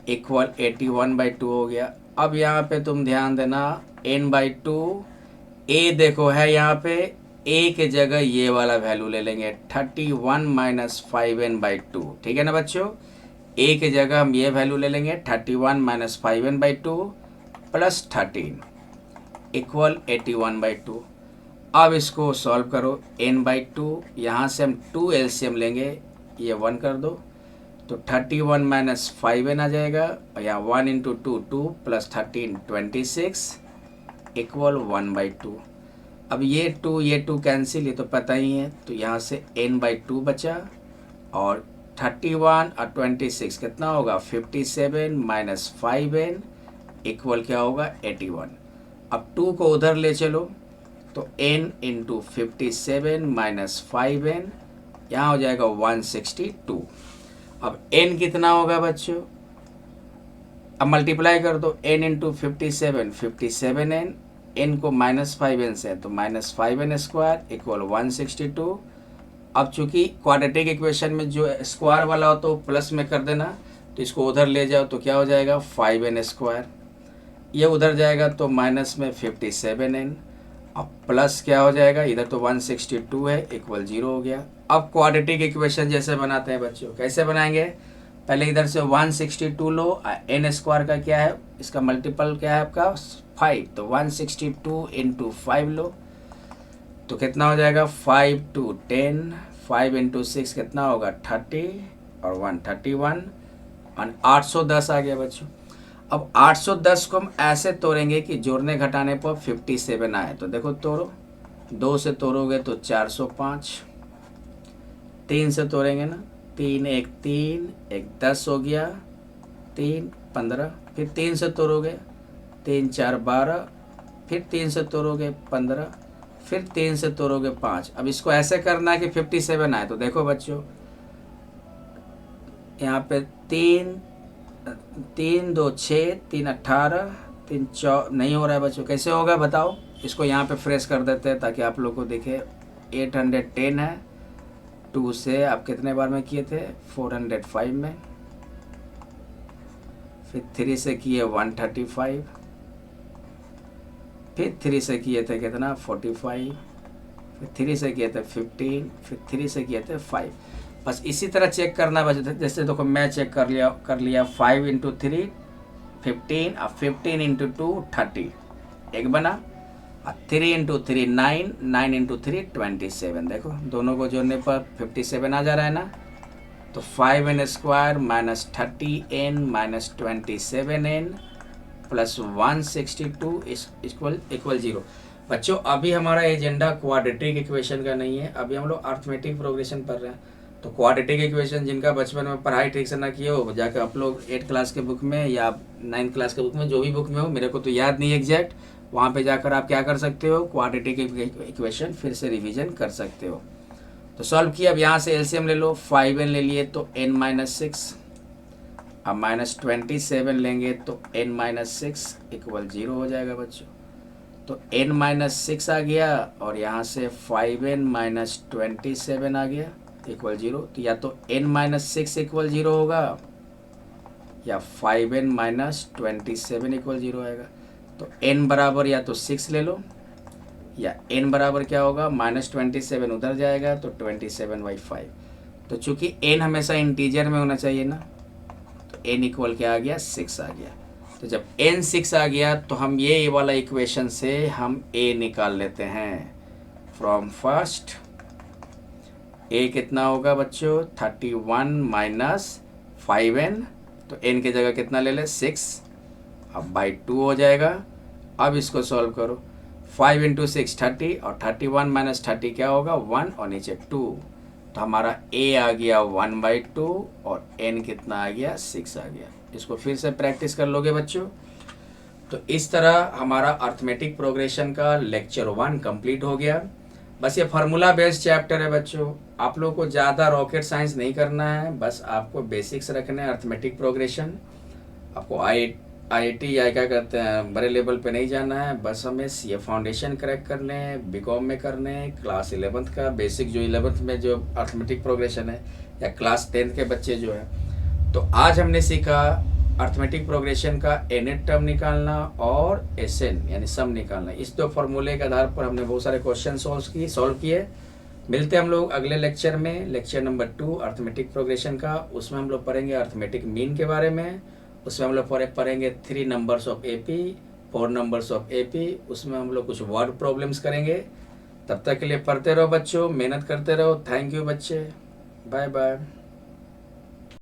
इक्वल 81/2 हो गया। अब यहाँ पे तुम ध्यान देना n/2 a देखो है यहाँ पे, a के जगह ये वाला वैल्यू ले लेंगे 31 माइनस 5n/2, ठीक है ना बच्चों। a के जगह हम ये वैल्यू ले लेंगे 31 माइनस 5n/2 प्लस 13 इक्वल 81/2। अब इसको सॉल्व करो n/2, यहाँ से हम 2 एलसीएम लेंगे, ये 1 कर दो तो 31 माइनस 5n आ जाएगा, और यहाँ 1 इंटू 2 2 प्लस 13 26 इक्वल 1/2। अब ये 2 कैंसिल, ये तो पता ही है, तो यहाँ से n/2 बचा, और 31 और 26 कितना होगा 57 माइनस 5n इक्वल क्या होगा 81। अब 2 को उधर ले चलो तो n इंटू 57 माइनस 5n यहाँ हो जाएगा 162। अब n कितना होगा बच्चों, अब मल्टीप्लाई कर दो n इंटू 57 57n, n को माइनस 5n से तो माइनस 5n² इक्वल 162। अब चूंकि क्वाड्रेटिक इक्वेशन में जो स्क्वायर वाला हो तो प्लस में कर देना, तो इसको उधर ले जाओ तो क्या हो जाएगा 5n², ये उधर जाएगा तो माइनस में 57n, अब प्लस क्या हो जाएगा इधर तो 162 है इक्वल 0 हो गया। अब क्वाड्रेटिक इक्वेशन जैसे बनाते हैं बच्चों, कैसे बनाएंगे, पहले इधर से 162 लो, n² का क्या है, इसका मल्टीपल क्या है आपका 5, तो 162 इंटू 5 लो तो कितना हो जाएगा 5 2 10, 5 इंटू 6 कितना होगा 30 और 131 और 810 आ गया बच्चों। अब 810 को हम ऐसे तोड़ेंगे कि जोड़ने घटाने पर 57 आए, तो देखो तोड़ो, 2 से तोड़ोगे तो 405, 3 से तोड़ेंगे ना 3 1 3 1 10 हो गया, 3 15, फिर 3 से तोड़ोगे 3 4 12, फिर 3 से तोड़ोगे 15, फिर 3 से तोड़ोगे 5। अब इसको ऐसे करना है कि 57 आए, तो देखो बच्चों यहाँ पे 3 3 2 6 3 18 3 4 नहीं हो रहा है बच्चों, कैसे होगा बताओ। इसको यहाँ पे फ्रेश कर देते हैं ताकि आप लोग को दिखे। 810 है, 2 से आप कितने बार में किए थे 405 में, फिर 3 से किए 135, फिर 3 से किए थे कितना 45, फिर 3 से किए थे 15, फिर 3 से किए थे 5। बस इसी तरह चेक करना बस, जैसे देखो मैं चेक कर लिया 5 इंटू 3 15, अब 15 इंटू 2 30 एक बना, 3 इंटू 3 9, 9 इंटू 3 27। देखो दोनों को जोड़ने पर 57 आ जा रहा है ना। तो 5n square minus 30n minus 27n plus 162 equal 0। बच्चों अभी हमारा एजेंडा क्वाड्रेटिक इक्वेशन का नहीं है, अभी हम लोग अर्थमेटिक प्रोग्रेशन पढ़ रहे हैं। तो क्वाड्रेटिक इक्वेशन जिनका बचपन में पढ़ाई ठीक से ना किए हो, जाकर आप लोग 8 क्लास के बुक में या 9 क्लास के बुक में, जो भी बुक में हो, मेरे को तो याद नहीं एग्जैक्ट, वहाँ पे जाकर आप क्या कर सकते हो, क्वाड्रेटिक इक्वेशन फिर से रिवीजन कर सकते हो। तो सॉल्व किया, अब यहाँ से एलसीएम ले लो, 5n ले लिए तो n माइनस 6, अब माइनस 27 लेंगे तो n माइनस 6 इक्वल 0 हो जाएगा बच्चों। तो n माइनस 6 आ गया और यहाँ से 5n माइनस 27 आ गया इक्वल 0। तो या तो n माइनस 6 इक्वल 0 होगा या 5n माइनस 27 इक्वल 0 आएगा। तो n बराबर या तो 6 ले लो या n बराबर क्या होगा, माइनस 27 उधर जाएगा तो 27/5। तो चूंकि n हमेशा इंटीजर में होना चाहिए ना, तो n इक्वल क्या आ गया, 6 आ गया। तो जब n 6 आ गया तो हम ये वाला इक्वेशन से हम a निकाल लेते हैं। फ्रॉम फर्स्ट a कितना होगा बच्चों, 31 माइनस 5n, तो n की जगह कितना ले ले, 6, अब बाई 2 हो जाएगा। अब इसको सॉल्व करो, 5 इंटू 6 30 और 31 माइनस 30 क्या होगा, 1 और नीचे 2। तो हमारा a आ गया 1/2 और n कितना आ गया, 6 आ गया। इसको फिर से प्रैक्टिस कर लोगे बच्चों। तो इस तरह हमारा अर्थमेटिक प्रोग्रेशन का लेक्चर 1 कंप्लीट हो गया। बस ये फार्मूला बेस्ड चैप्टर है बच्चों, आप लोगों को ज़्यादा रॉकेट साइंस नहीं करना है, बस आपको बेसिक्स रखने हैं अर्थमेटिक प्रोग्रेशन। आपको IIT या क्या कहते हैं बड़े लेवल पे नहीं जाना है, बस हमें ये फाउंडेशन क्रैक करने हैं, बीकॉम में करने हैं, क्लास 11th का बेसिक जो 11th में जो अर्थमेटिक प्रोग्रेशन है, या क्लास 10th के बच्चे जो है। तो आज हमने सीखा अर्थमेटिक प्रोग्रेशन का nth टर्म निकालना और SN यानी सम निकालना। इस दो फार्मूले के आधार पर हमने बहुत सारे क्वेश्चन सॉल्व किए। मिलते हैं हम लोग अगले लेक्चर में, लेक्चर नंबर 2 अर्थमेटिक प्रोग्रेशन का। उसमें हम लोग पढ़ेंगे अर्थमेटिक मीन के बारे में, उसमें हम लोग पढ़ेंगे 3 numbers of AP, 4 numbers of AP, उसमें हम लोग कुछ वर्ड प्रॉब्लम्स करेंगे। तब तक के लिए पढ़ते रहो बच्चों, मेहनत करते रहो। थैंक यू बच्चे, बाय बाय।